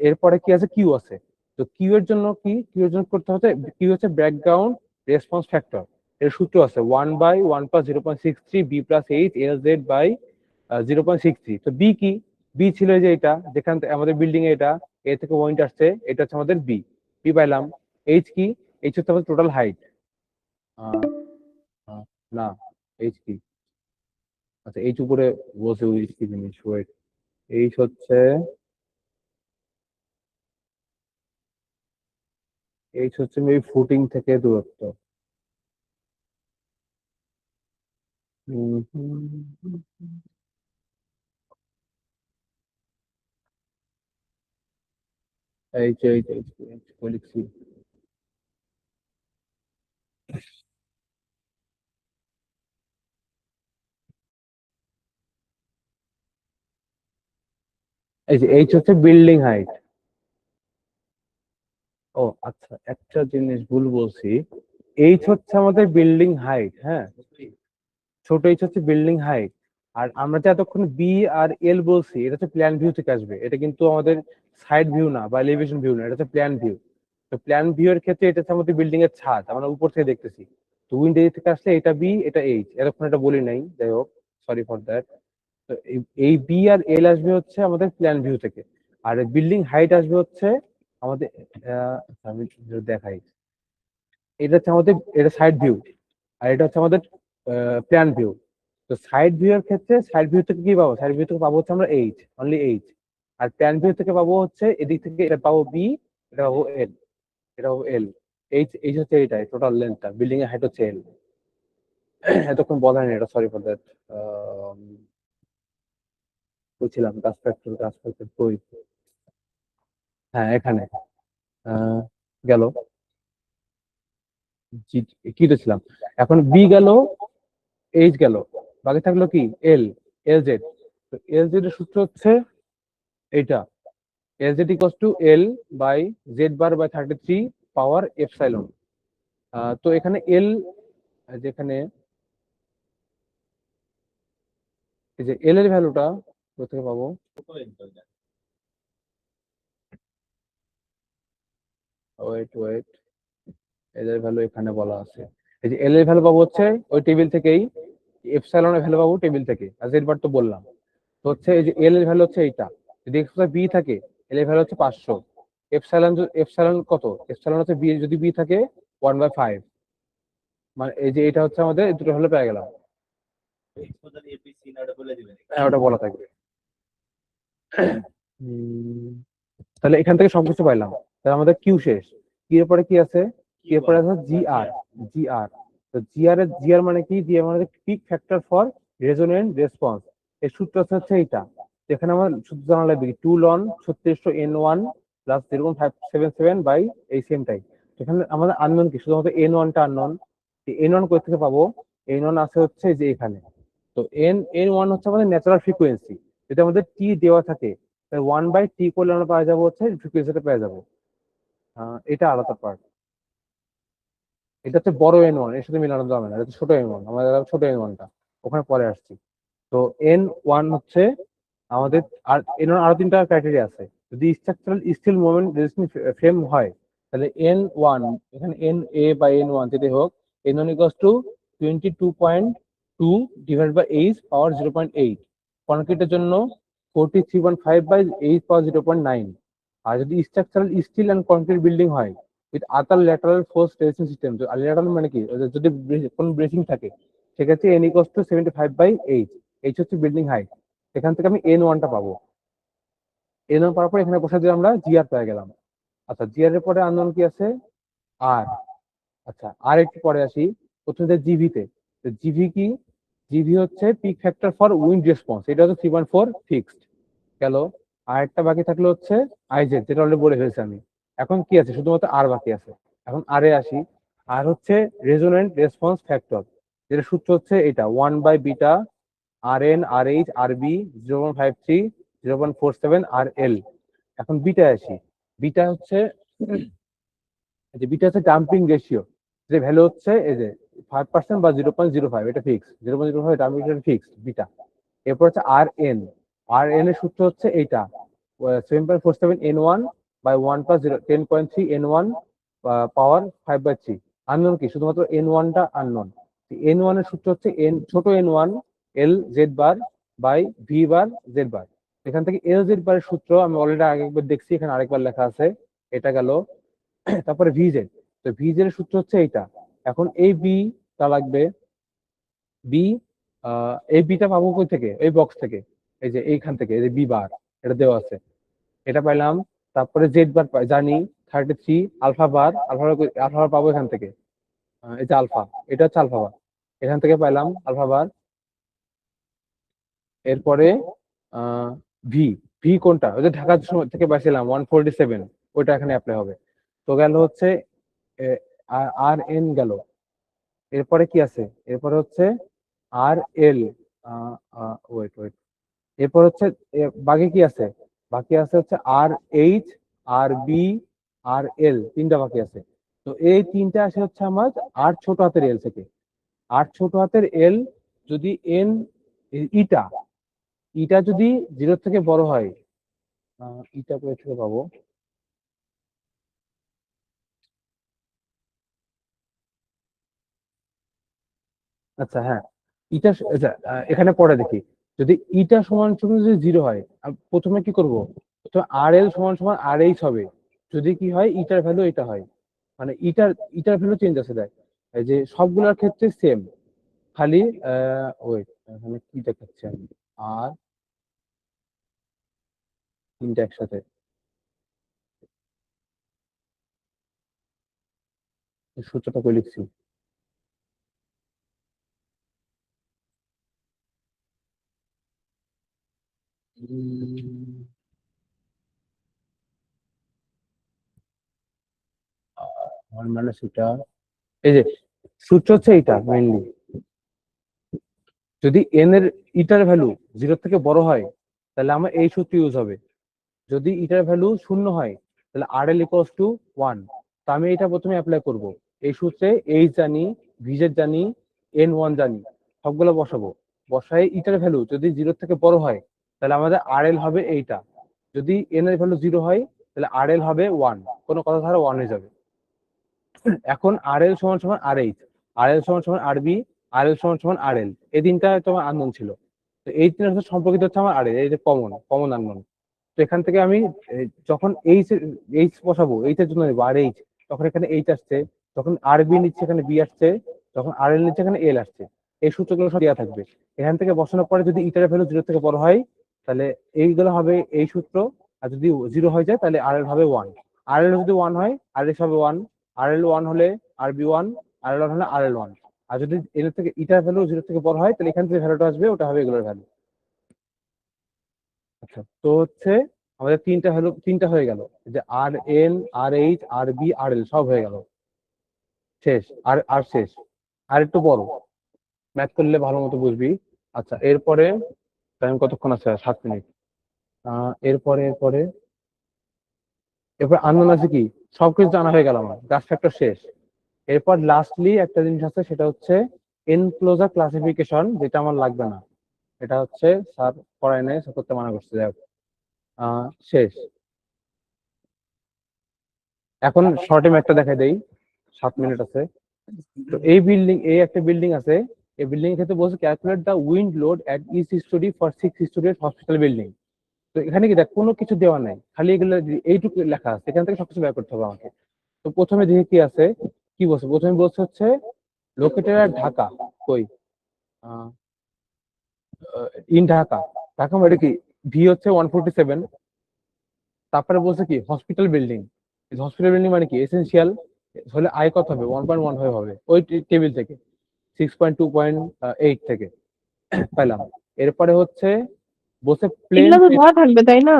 এরপরে কি আছে, কিউ আছে। তো কিউ এর জন্য কি, কিউ এর জন্য করতে হচ্ছে, কিউ হচ্ছে ব্যাকগ্রাউন্ড রেসপন্স ফ্যাক্টর। এর সূত্র আছে 1/1 + 0.63 b + h lz বাই 0.63। তো বি কি? বি ছিল যে এটা, যেখান থেকে আমাদের বিল্ডিং এ এটা এ থেকে পয়েন্ট আসছে, এটা হচ্ছে আমাদের বি। বি পাইলাম। এইচ কি? এইচ হচ্ছে আমাদের টোটাল হাইট। না, এইচ কি? আচ্ছা, এইচ উপরে বসে ওই কি জিনিস, ওয়েট। এইচ হচ্ছে, এইচ হচ্ছে মেবি ফুটিং থেকে দূরত্ব। হুম, এইচ এইচ এইচ এইচ লিখছি। এই যে এইচ হচ্ছে বিল্ডিং হাইট। ও আচ্ছা, একটা জিনিস ভুল বলছি। এইচ হচ্ছে আমাদের বিল্ডিং হাইট, হ্যাঁ। ছোট এইচ হচ্ছে বিল্ডিং হাইট। আর আমরা যে এতক্ষণ বি আর এল বলছি, এটা হচ্ছে প্ল্যান ভিউ থেকে আসবে, এটা কিন্তু আমাদের সাইড ভিউ না বা এলিভেশন ভিউ না, এটা হচ্ছে প্ল্যান ভিউ। তো প্ল্যান ভিউ এর ক্ষেত্রে এটা হচ্ছে আমাদের বিল্ডিং এর ছাদ, আমরা উপর থেকে দেখতেছি। তো উইন্ডো থেকে আসলে এটা বি, এটা এইচ, এতক্ষণ এটা বলি নাই, যাই হোক, সরি ফর দ্যাট। তো এই বি আর এল আসবে হচ্ছে আমাদের প্ল্যান ভিউ থেকে। আর বিল্ডিং হাইট আসবে হচ্ছে আমাদের, আমি যদি দেখাই, এটা হচ্ছে আমাদের, এটা সাইড ভিউ। আর এটা হচ্ছে আমাদের প্ল্যান ভিউ। তো সাইড ভিউ এর ক্ষেত্রে সাইড ভিউ থেকে কি পাবো? সাইড ভিউ থেকে পাবো হচ্ছে আমরা এইচ, অনলি এইচ। আর প্ল্যান ভিউ থেকে পাবো হচ্ছে এদিক থেকে এটা পাবো বি, এটা পাবো এল, এটা পাবো এল। এইচ এইচ হচ্ছে এইটাই টোটাল লেন্থটা, বিল্ডিং এর হাইট হচ্ছে এল। এতক্ষণ বলা হয়নি এটা, সরি ফর দ্যাট। বলছিলাম কাজ ফ্যাক্টর কই? হ্যাঁ, এখানে। আহ, গেল, কি তো ছিলাম। এখন বি গেল, এইচ গেল, বাকি থাকলো কি? L, L Z. তো এল জেড এর সূত্র হচ্ছে এইটা, L Z equals to L by Z bar by 33 power epsilon. তো এখানে এল, যেখানে এই যে এল এর ভ্যালুটা কোথা থেকে পাবো? ওয়েট ওয়েট, এল এর ভ্যালু এখানে বলা আছে। এই যে এল এর ভ্যালু পাবো হচ্ছে ওই টেবিল থেকেই, এপসাইলনের ভ্যালু পাবো টেবিল থেকে, আর জেড বার তো বললাম। তো হচ্ছে এই যে এল এর ভ্যালু হচ্ছে এইটা, যদি এক্স বি থাকে, এল এর ভ্যালু হচ্ছে 500। এপসাইলন, এপসাইলন কত? এপসাইলন হচ্ছে বি, যদি বি থাকে 1/5। মানে এই যে এটা হচ্ছে আমাদের, এই দুটো ভ্যালু পেয়ে গেলাম। হ্যাঁ, ওটা বলা থাকবে। উম, তাহলে এখান থেকে সবকিছু পাইলাম। তাহলে আমাদের কিউ শেষ। কি এর পরে কি আছে? কি এর পরে আছে জি আর। জি আর, তো জি আর মানে কি? জি আর মানে peak factor for resonant response. এর সূত্র হচ্ছে এইটা। এখানে আমার সূত্র জানা লাগবে, 2 ln 3600 n1 প্লাস 0.577 বাই এই সেমটাই। এখানে আমাদের আননোন কি? শুধুমাত্র n1টা আননোন। n1 কোথা থেকে পাবো? n1 আছে হচ্ছে যে এখানে। তো n1 হচ্ছে আমাদের ন্যাচারাল ফ্রিকোয়েন্সি। যদি আমাদের টি দেওয়া থাকে, 1/t করলে আমরা পাওয়া যাবো হচ্ছে ফ্রিকোয়েন্সিটা পেয়ে যাবো। এটা আলাদা পার্ট। এটা হচ্ছে বড় n1, এর সাথে মিলানো যাবে না, এটা হচ্ছে ছোট n1, আমাদের ছোট n1টা ওখানে পরে আসছি। তো n1 হচ্ছে আমাদের, আর n1 আরো তিনটা ক্রাইটেরিয়া আছে। যদি structural steel moment resistance frame হয়, তাহলে n1, এখানে এন এ বা n1 যেটাই হোক, n1 equals to 22.2 divide by H power 0.8। কনক্রিটের জন্য 43.5 বাই এইচ পাওয়ার 0.9। আর যদি structural steel and concrete building হয় with other lateral force resistance system, lateral মানে কি? যদি কোনো ব্রেসিং থাকে, সেক্ষেত্রে n equals to 75 by H. H হচ্ছে বিল্ডিং হাইট। এখান থেকে আমি n1টা পাবো। n1 পাওয়ার পর এখানে বসে দিয়ে আমরা জিআর পেয়ে গেলাম। আচ্ছা, জিআর এর পরে আননোন কি আছে? আর। আচ্ছা, আর একটু পরে আসি। প্রথমে জিভি তে। জিভি কি? জিভি হচ্ছে peak factor for wind response, এটা হচ্ছে 3.4 ফিক্সড গেল। আর একটা বাকি থাকলো হচ্ছে আইজেড, যেটা অলরেডি বলে ফেলছি আমি। এখন কি আছে? শুধুমাত্র আর বাকি আছে। এখন আর এ আসি। আর হচ্ছে রেজোনেন্ট রেসপন্স ফ্যাক্টর, যেটা সূত্র হচ্ছে এটা 1/বিটা আর এন আর এইচ আর বি 0.53 0.47 আর এল। এখন বিটা আসি। বিটা হচ্ছে, যে বিটা হচ্ছে ডাম্পিং রেশিও, যে ভ্যালু হচ্ছে এই যে 5% বা 0.05, এটা ফিক্স। 0.05 dumping fix beta. এরপর হচ্ছে আর এন। আর এন এর সূত্র হচ্ছে এইটা, 7.47 n1 by 1 plus 10.3 n1 power 5/3। Unknown কি শুধুমাত্র n1টা আননোন। n1 এর সূত্র হচ্ছে ছোট n1 l z bar by v bar z bar. এখান থেকে l z বারের সূত্র আমি অলরেডি আগে একবার দেখছি, এখানে আরেকবার লেখা আছে, এটা গেল। তারপরে vz, তো vz এর সূত্র হচ্ছে এইটা। এখন এই b টা লাগবে, বি এই বিটা পাবো কই থেকে, এই বক্স থেকে, এই যে এইখান থেকে, এই যে বি বার, এটা দেওয়া আছে, এটা পাইলাম। তারপরে জেড বার জানি 33, আলফা বার, আলফা বার পাবো এখান থেকে, এই যে আলফা, এটা হচ্ছে আলফা বার, এখান থেকে পাইলাম আলফা বার। এরপরে ভি, ভি কোনটা, ওই যে ঢাকা থেকে পাইছিলাম 147, ওইটা এখানে অ্যাপ্লাই হবে। তো গেল হচ্ছে আর এন গেল। এরপরে কি আছে, এরপরে হচ্ছে আর এল, ওয়েট ওয়েট, এরপর হচ্ছে বাকি কি আছে, বাকি আছে হচ্ছে আর এইচ, আর বি, আর এল, তিনটা বাকি আছে। তো এই তিনটা আসে হচ্ছে আমার আর ছোট হাতের এল থেকে। আর ছোট হাতের এল যদি এন, ইটা, ইটা যদি 0 থেকে বড় হয়, ইটা কোথা থেকে পাবো, আচ্ছা হ্যাঁ, ইটা আচ্ছা, এখানে পরে দেখি। যদি ইটা সমান সমান যদি 0 হয়, প্রথমে কি করব, প্রথমে আর এল সমান সমান আর এইচ হবে। যদি কি হয়, ইটার ভ্যালু এটা হয়, মানে ইটার ইটার ভ্যালু চেঞ্জ আছে দেখ, এই যে সবগুলোর ক্ষেত্রে সেম, খালি ওয়েট, এখানে কি দেখাচ্ছি আমি, আর তিনটা একসাথে, এই সূত্রটা কই লিখছি, উম, আমার মানে সেটা, এই যে সূত্র হচ্ছে এইটা মেইনলি, যদি এন এর ইটার ভ্যালু 0 থেকে বড় হয়, তাহলে আমার এই সূত্র ইউজ হবে। যদি ইটার ভ্যালু 0 হয়, তাহলে আর এল ইকুয়ালস টু 1। তো আমি এটা প্রথমে অ্যাপ্লাই করব, এই সূত্রে এইচ জানি, ভিজেড জানি, n1 জানি, সবগুলো বসাবো। বসাই ইটার ভ্যালু যদি 0 থেকে বড় হয়, তাহলে আমাদের আর এল হবে এইটা। যদি এন এর ভ্যালু 0 হয়, তাহলে আর এল হবে 1, কোনো কথা ছাড়া 1 হয়ে যাবে। এখন আর এল সমান সমান আর এইচ, আর এল সমান সমান আর বি, আর এল সমান সমান আর এল, এই তিনটা তোমার আননোন ছিল। তো এই তিনটার সাথে সম্পর্কিত হচ্ছে আমার আর এল, এই যে কমন কমন আননোন। তো এখান থেকে আমি যখন এইচ এইচ বসাবো, এইচ এর জন্য নেবো আর এইচ, তখন এখানে এইচ আসছে, যখন আর বি নিচ্ছে এখানে বি আসছে, যখন আর এল নিচ্ছে এখানে এল আসছে। এই সূত্রগুলো সব দেওয়া থাকবে। এখান থেকে বসানোর পরে যদি ইটার ভ্যালু 0 থেকে বড় হয়, তাহলে এইগুলো হবে এই সূত্র। আর যদি 0 হয়ে যায়, তাহলে আর এল হবে 1। আর এল যদি 1 হয়, আর এস হবে 1। আর এল 1 হলে আর বি 1, আর এল 1 হলে আর এল 1। আর যদি এর থেকে ইটার ভ্যালু 0 থেকে বড় হয়, তাহলে এখান থেকে ভ্যালুটা আসবে, ওটা হবে এগুলোর ভ্যালু। আচ্ছা, তো হচ্ছে আমাদের তিনটা হলো, তিনটা হয়ে গেল, যে আর এন, আর এইচ, আর বি, আর এল সব হয়ে গেল, শেষ। আর আর শেষ, আর একটু বড়, ম্যাথ করলে ভালো মতো বুঝবি। আচ্ছা, এরপরে টাইম কতক্ষণ আছে, 7 মিনিট। এরপরে এরপরে এরপর আননোন আছে কি, সবকিছু জানা হয়ে গেল, আমার গাছ ফ্যাক্টর শেষ। এরপর লাস্টলি একটা জিনিস আছে, সেটা হচ্ছে এনক্লোজার ক্লাসিফিকেশন, যেটা আমার লাগবে না। এটা হচ্ছে স্যার পড়ায় নাই, স্যার করতে মানা করছে, যাই হোক, শেষ। এখন শর্টে ম্যাপটা দেখাই দেই, 7 মিনিট আছে। তো এই বিল্ডিং, এই একটা বিল্ডিং আছে, এই বিল্ডিং এর ক্ষেত্রে বলছে calculate the wind load at each storey for 6 storey hospital building. তো এখানে কি দেখ, কোনো কিছু দেওয়া নাই, খালি এগুলো এইটুকু লেখা আছে, এখান থেকে সবকিছু বের করতে হবে আমাকে। তো প্রথমে দেখি কি আছে, কি বলছে, প্রথমে বলছে হচ্ছে লোকেটেড এট ঢাকা, কই, ইন ঢাকা, ঢাকা মানে কি, ভি হচ্ছে 147। তারপরে বলছে কি হসপিটাল বিল্ডিং, হসপিটাল বিল্ডিং মানে কি এসেনশিয়াল, হলে আয় কত হবে, 1.1 হবে ওই টেবিল থেকে, 6.2.8 থেকে পাইলাম। এরপরে হচ্ছে বসে প্লেন, এগুলো তো দেওয়া থাকবে তাই না?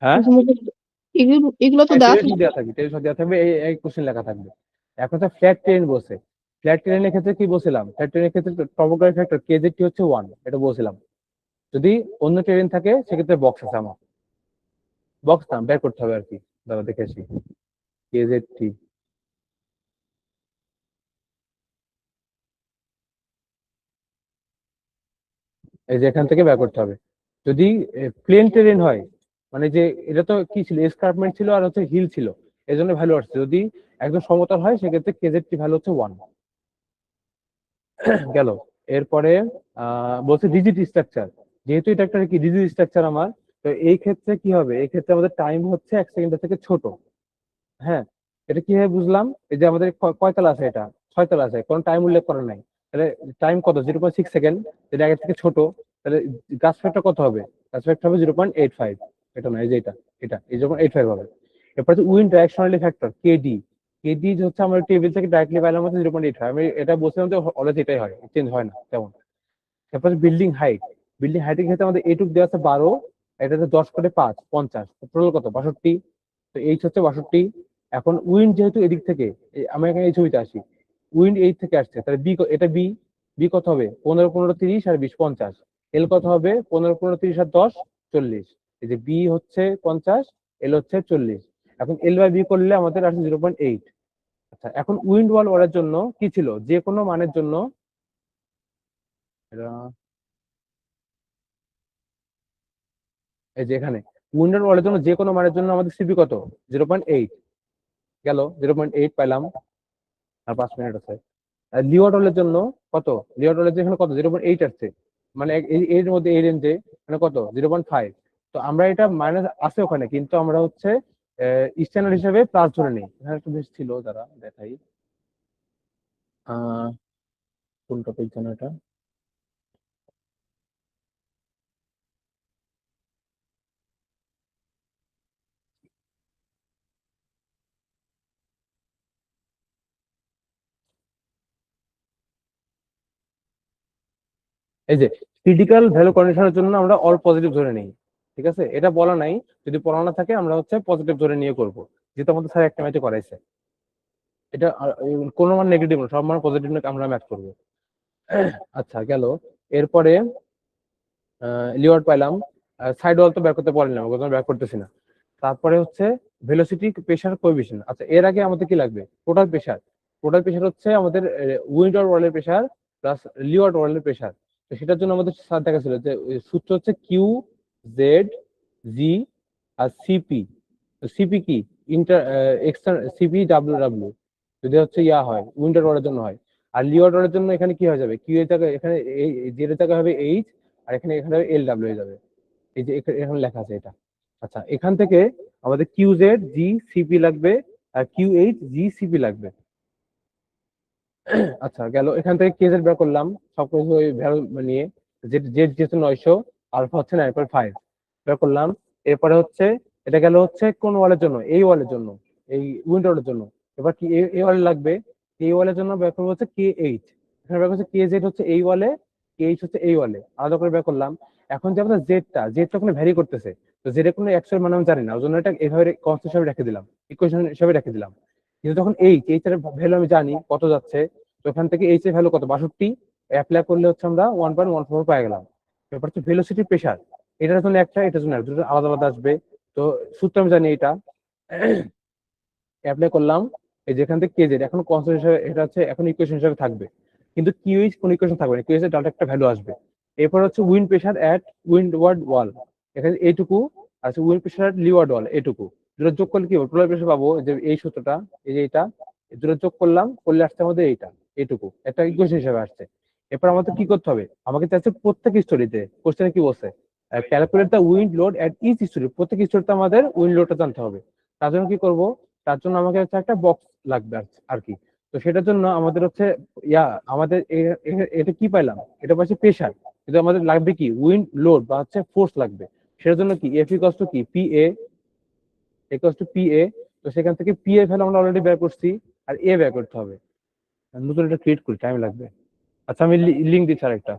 হ্যাঁ মুখস্থ এগুলো তো দেওয়া টেলিভিশন থাকবে। দেওয়া থাকবে, টেলিভিশন দেওয়া থাকবে, এই কোশ্চেন লেখা থাকবে। এখন তো ফ্ল্যাট ট্রেন বসে, ফ্ল্যাট ট্রেনের ক্ষেত্রে কি বলছিলাম, ফ্ল্যাট ট্রেনের ক্ষেত্রে টপোগ্রাফি ফ্যাক্টর কেজেটি হচ্ছে 1, এটা বলছিলাম। যদি অন্য ট্রেন থাকে, সেক্ষেত্রে বক্স আছে আমার, বক্স না বের করতে হবে আর কি, দাঁড়া দেখে আসি, কেজেটি, এই যে এখান থেকে বের করতে হবে। যদি প্লেন টেরেন হয়, মানে যে এটা তো কি ছিল, এসকার্পমেন্ট ছিল আর হচ্ছে হিল ছিল, এই জন্য ভ্যালু আসছে। যদি একদম সমতল হয় সেক্ষেত্রে কেজেড টি ভ্যালু হচ্ছে 1 গেল। এরপরে বলছে রিজিড স্ট্রাকচার, যেহেতু এটা একটা কি রিজিড স্ট্রাকচার আমার, তো এই ক্ষেত্রে কি হবে, এই ক্ষেত্রে আমাদের টাইম হচ্ছে 1 সেকেন্ডের থেকে ছোট। হ্যাঁ, এটা কিভাবে বুঝলাম, এই যে আমাদের কয়তলা আছে, এটা 6 তলা আছে, কোনো টাইম উল্লেখ করা নাই, তাহলে টাইম কত 0.6 সেকেন্ড, যেটা আগের থেকে ছোট, তাহলে গাছ ফ্যাক্টর কত হবে, গাছ ফ্যাক্টর হবে 0.85, এটা না, এই যে এটা এই 0.85 হবে। এরপর হচ্ছে উইন্ড ডাইরেকশনালি ফ্যাক্টর কেডি, কেডি হচ্ছে আমরা টেবিল থেকে ডাইরেক্টলি পাইলাম হচ্ছে 0.85, আমি এটা বলছিলাম যে অলওয়েজ এটাই হয়, চেঞ্জ হয় না তেমন। তারপর বিল্ডিং হাইট, বিল্ডিং হাইটের ক্ষেত্রে আমাদের এটুক দেওয়া আছে 12, এটা হচ্ছে 10 করে 5 50, টোটাল কত 62, তো এইচ হচ্ছে 62। এখন উইন্ড যেহেতু এদিক থেকে, আমরা এখানে এই ছবিতে আসি, উইন্ড এই থেকে আসছে, তাহলে বি এটা বি, বি কত হবে 15 15 30 আর 20 50, এল কত হবে 15 15 30 আর 10 40, এই যে বি হচ্ছে 50, এল হচ্ছে 40। এখন এল বাই বি করলে আমাদের আসছে 0.8। আচ্ছা, এখন উইন্ড ওয়াল ওয়ালের জন্য কি ছিল, যে কোনো মানের জন্য এই যে এখানে উইন্ডোর ওয়ালের জন্য যে কোনো মানের জন্য আমাদের সিপি কত 0.8, গেল 0.8 পাইলাম। আর 5 মিনিট আছে। আর লিওয়ার্ড ওয়ালের জন্য কত, লিওয়ার্ড ওয়ালের এখানে কত 0.8 আসছে, মানে এর মধ্যে এই রেঞ্জে মানে কত 0.5। তো আমরা এটা মাইনাস আছে ওখানে, কিন্তু আমরা হচ্ছে স্ট্যান্ডার্ড হিসেবে প্লাস ধরে নিই। এখানে একটু বেশ ছিল, যারা দেখাই কোন টপিক যেন এটা, এই যে ক্রিটিক্যাল ভ্যালু কন্ডিশনের জন্য আমরা অল পজিটিভ ধরে নিই। ঠিক আছে, এটা বলা নাই, যদি বলা না থাকে আমরা হচ্ছে পজিটিভ ধরে নিয়ে করব, যেহেতু আমাদের স্যার একটা ম্যাচে করাইছে। এটা কোনো মান নেগেটিভ না, সব মান পজিটিভ আমরা ম্যাচ করবো। আচ্ছা গেল। এরপরে লিওয়ার্ড পাইলাম, সাইড ওয়াল তো বের করতে পারলাম, ওগুলো বের করতেছি না। তারপরে হচ্ছে ভেলোসিটি প্রেশার কোএফিসিয়েন্ট। আচ্ছা, এর আগে আমাদের কি লাগবে, টোটাল প্রেশার। টোটাল প্রেশার হচ্ছে আমাদের উইন্ডওয়ার্ড ওয়ালের প্রেশার প্লাস লিওয়ার্ড ওয়ালের প্রেশার। তো সেটার জন্য আমাদের স্যার দেখাছিল যে সূত্র হচ্ছে কিউ জেড জি আর সিপি। সিপি কি inter external, CP W W যদি হচ্ছে ইয়া হয় উইন্ডোর ওয়ালের জন্য হয়। আর লিওয়ার্ড ওয়ালের জন্য এখানে কি হয়ে যাবে, কিউ এর জায়গায় এখানে জেড এর জায়গায় হবে এইচ, আর এখানে এখানে এল ডাব্লিউ হয়ে যাবে, এই যে এখানে লেখা আছে এটা। আচ্ছা, এখান থেকে আমাদের কিউ জেড জি সিপি লাগবে, আর কিউ এইচ জি সিপি লাগবে। আচ্ছা গেল, এখান থেকে কেজেড বের করলাম সবকিছু ভ্যালু নিয়ে, জেড জেড যেহেতু 900, আলফা হচ্ছে 9.5 বের করলাম। এরপরে হচ্ছে এটা গেল হচ্ছে কোন ওয়ালের জন্য, এই ওয়ালের জন্য, এই উইন্ডোর জন্য। এবার কি এই ওয়ালে লাগবে, এই ওয়ালের জন্য বের করবো হচ্ছে কে এইচ, এখানে বের করছে কে জেড হচ্ছে এই ওয়ালে, কে এইচ হচ্ছে এই ওয়ালে, আলাদা করে বের করলাম। এখন যে আমাদের জেডটা ওখানে ভ্যারি করতেছে, তো জেডের কোনো অ্যাকচুয়াল মানে আমি জানি না, ওই জন্য এটা এইভাবে কনস্ট্যান্ট হিসেবে রেখে দিলাম, ইকুয়েশন হিসেবে রেখে দিলাম। কিন্তু যখন এইচ এর ভ্যালু আমি জানি কত যাচ্ছে, তো এখান থেকে এইচ এর ভ্যালু কত 62, অ্যাপ্লাই করলে হচ্ছে আমরা 1.14 পাই গেলাম। ব্যাপার হচ্ছে ভেলোসিটি প্রেশার, এটার জন্য একটা, এটার জন্য দুটো আলাদা আলাদা আসবে। তো সূত্র আমি জানি এটা, অ্যাপ্লাই করলাম। এই যেখান থেকে কেজেড এখন কনস্ট্যান্ট হিসেবে, এটা হচ্ছে এখন ইকুয়েশন হিসেবে থাকবে, কিন্তু কিউএইচ কোন ইকুয়েশন থাকবে না, কিউএইচ এর ডাটা একটা ভ্যালু আসবে। এরপর হচ্ছে উইন্ড প্রেশার এট উইন্ডওয়ার্ড ওয়াল, এখানে এইটুকু, আছে উইন্ড প্রেশার এট লিওয়ার্ড ওয়াল এইটুকু, দুটো যোগ করলে কি হবে টোটাল প্রেশার পাবো, যে এই সূত্রটা, এই যে এটা, দুটো যোগ করলাম, করলে আসছে আমাদের এইটা, এইটুকু একটা ইকুয়েশন হিসেবে আসছে। এরপর আমাদের কি করতে হবে, আমাকে চাচ্ছে প্রত্যেক স্টোরিতে কোশ্চেনে কি বলছে, calculate the wind load at each storey, প্রত্যেক স্টোরিতে আমাদের উইন্ড লোডটা জানতে হবে। তার জন্য কি করব, তার জন্য আমাকে হচ্ছে একটা বক্স লাগবে আর কি। তো সেটার জন্য আমাদের হচ্ছে ইয়া, আমাদের এটা কি পাইলাম, এটা পাচ্ছি প্রেশার, কিন্তু আমাদের লাগবে কি উইন্ড লোড বা হচ্ছে ফোর্স লাগবে। সেটার জন্য কি এফ ইকস টু কি P A equals to P A. তো সেখান থেকে পি এর ভ্যালু আমরা অলরেডি বের করছি, আর এ বের করতে হবে। নতুন এটা ক্রিয়েট করি, টাইম লাগবে। আচ্ছা, আমি লিঙ্ক দিচ্ছি আরেকটা।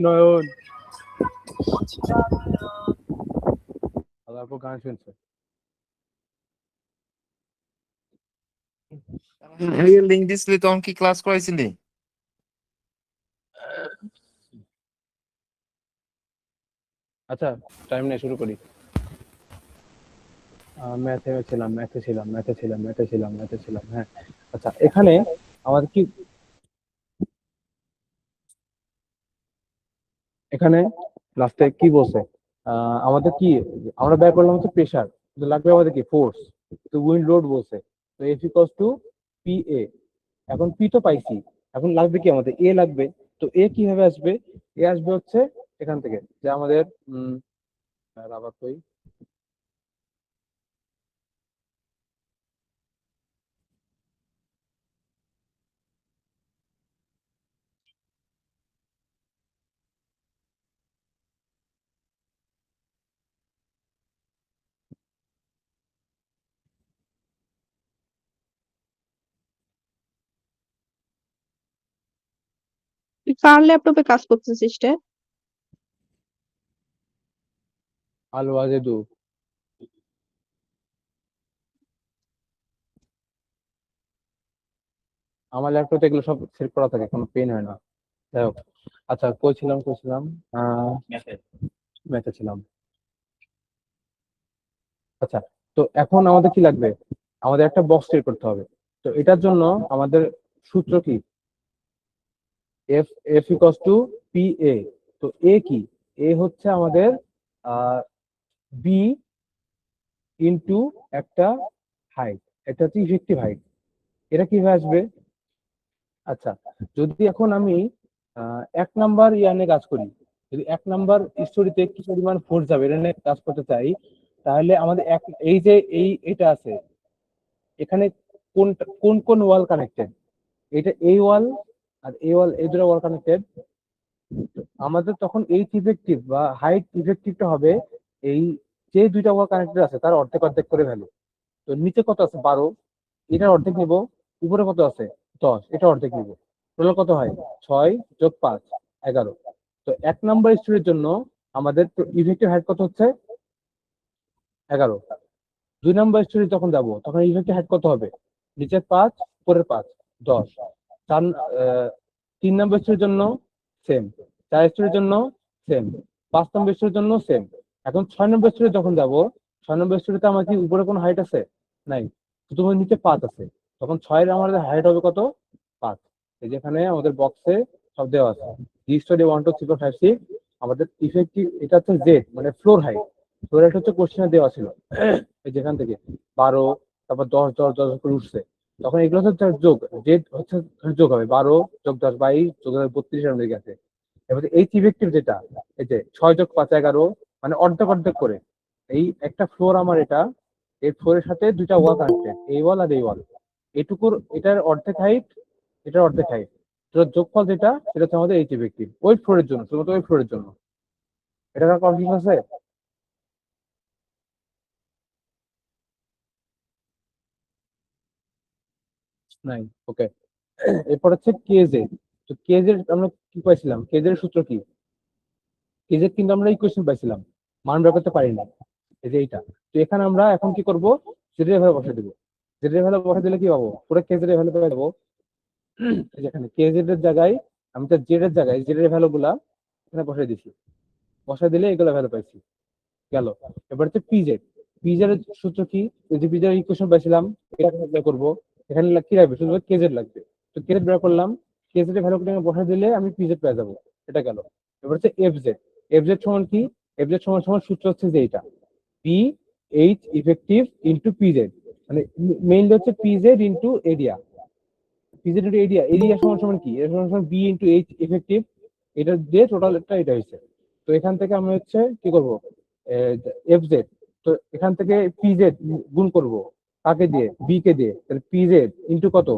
নয়ন আপু গান শুনছে। লিঙ্ক দিছিলি তখন কি ক্লাস করাইছিলি? আচ্ছা টাইম নেই, শুরু করি। ম্যাথে ছিলাম। হ্যাঁ আচ্ছা, এখানে আমাদের কি, এখানে লাস্টে কি বলছে, আমাদের কি, আমরা বের করলাম হচ্ছে প্রেসার, লাগবে আমাদের কি ফোর্স, তো উইন্ড লোড বলছে, তো F equals to P A. এখন পি তো পাইছি, এখন লাগবে কি আমাদের এ লাগবে। তো এ কিভাবে আসবে, এ আসবে হচ্ছে এখান থেকে, যে আমাদের রাবার কই, তুই কার ল্যাপটপে কাজ করতেছিস রে? আল ওয়াজেদু। আমার ল্যাপটপে এগুলো সব সেট করা থাকে, কোনো পেন হয় না। যাই হোক, আচ্ছা কইছিলাম ম্যাথে ছিলাম। আচ্ছা, তো এখন আমাদের কি লাগবে, আমাদের একটা বক্স তৈরি করতে হবে। তো এটার জন্য আমাদের সূত্র কি, F F equals to P A. তো এ কি, এ হচ্ছে আমাদের বি ইনটু একটা হাইট, এটা হচ্ছে ইফেক্টিভ হাইট। এটা কিভাবে আসবে, আচ্ছা যদি এখন আমি 1 নাম্বার ইয়ানে কাজ করি, যদি 1 নাম্বার স্টোরিতে কি পরিমাণ ফোর্স যাবে এটা নিয়ে কাজ করতে চাই, তাহলে আমাদের এই যে এটা আছে, এখানে কোন কোন কোন ওয়াল কানেক্টেড, এটা এই ওয়াল আর এই ওয়াল, এই দুটো ওয়াল কানেক্টেড। আমাদের তখন এইচ ইফেক্টিভ বা হাইট ইফেক্টিভটা হবে এই যে দুইটা ওয়াল কানেক্টেড আছে তার অর্ধেক অর্ধেক করে ভ্যালু। তো নিচে কত আছে 12, এটার অর্ধেক নিব। উপরে কত আছে 10, এটা অর্ধেক নিব। টোটাল কত হয় 6 যোগ 5 11। তো 1 নাম্বার স্টোরের জন্য আমাদের ইফেক্টিভ হাইট কত হচ্ছে 11। 2 নাম্বার স্টোরে যখন যাবো তখন ইফেক্টিভ হাইট কত হবে, নিচের 5 উপরের 5 10। 3 নাম্বার স্টোরের জন্য সেম, 4 স্টোরের জন্য সেম, 5 নাম্বার স্টোরের জন্য সেম। এখন 6 নাম্বার স্টোরে যখন যাবো, 6 নাম্বার স্টোরিতে আমার কি উপরে কোনো হাইট আছে, নাই, শুধু নিচে 5 আছে। তখন 6-এর আমাদের হাইট হবে কত 5। এই যেখানে আমাদের বক্সে সব দেওয়া আছে, জি স্টোরি 1 2 3 4 5 6। আমাদের ইফেক্টিভ এটা হচ্ছে জেড মানে ফ্লোর হাইট, ফ্লোর হাইট হচ্ছে কোশ্চেনে দেওয়া ছিল এই যেখান থেকে 12, তারপর 10 10 10 করে উঠছে। তখন এগুলো হচ্ছে যোগ, জেড হচ্ছে যোগ হবে 12 যোগ 10 22 যোগ 32 এর মধ্যে গেছে। এবার এই ইফেক্টিভ যেটা, এই যে 6 যোগ 5 11, মানে অর্ধেক অর্ধেক করে। এই একটা ফ্লোর আমার এটা, এই ফ্লোরের সাথে দুইটা ওয়াল কানেক্টেড, এই ওয়াল আর এই ওয়াল, এটুকুর এটার অর্ধেক হাইট, এটার অর্ধেক হাইট, এটার যোগফল যেটা সেটা হচ্ছে আমাদের এইচ ইফেক্টিভ ওই ফ্লোরের জন্য, শুধুমাত্র ওই ফ্লোরের জন্য। এটা কনফিউজ আছে নাই? ওকে, এরপর হচ্ছে কেজেড। তো কেজেড আমরা কি পাইছিলাম, কেজের সূত্র কি, কেজেড কিন্তু আমরা ইকুয়েশন পাইছিলাম, মান বের করতে পারি না, এই যে এইটা। তো এখানে আমরা এখন কি করব, জেড এর ভ্যালু বসে দেবো। জেড এর ভ্যালু বসে দিলে কি পাবো, পুরো কেজেড এর ভ্যালু পেয়ে যাবো। যেখানে কেজেড এর জায়গায় আমি তো জেড এর জায়গায় জেড এর ভ্যালু গুলা এখানে বসাই দিছি, বসাই দিলে এগুলো ভ্যালু পাইছি, গেল। এবার হচ্ছে পিজেড, পিজেড এর সূত্র কি, ওই যে পিজেড ইকুয়েশন পাইছিলাম এটা অ্যাপ্লাই করব। এখানে কি লাগবে, শুধু কেজেড লাগবে। তো কেজেড বের করলাম, কেজেড এর ভ্যালু বসাই দিলে আমি পিজেড পেয়ে যাবো, এটা গেল। এবার হচ্ছে এফজেড, এফজেড সমান কি, এফজেড সমান সমান সূত্র হচ্ছে যে এটা, P H effective into PZ, মানে মেইনলি হচ্ছে PZ into area, PZ into area, area সমান সমান কি, এর সমান সমান বি ইন্টু এইচ ইফেক্টিভ, এটা দিয়ে টোটালটা এটা হয়েছে। তো এখান থেকে আমি হচ্ছে কি করব, এফজেড, তো এখান থেকে পিজেড গুণ করব কাকে দিয়ে, বি কে দিয়ে, তাহলে পিজেড ইন্টু কত,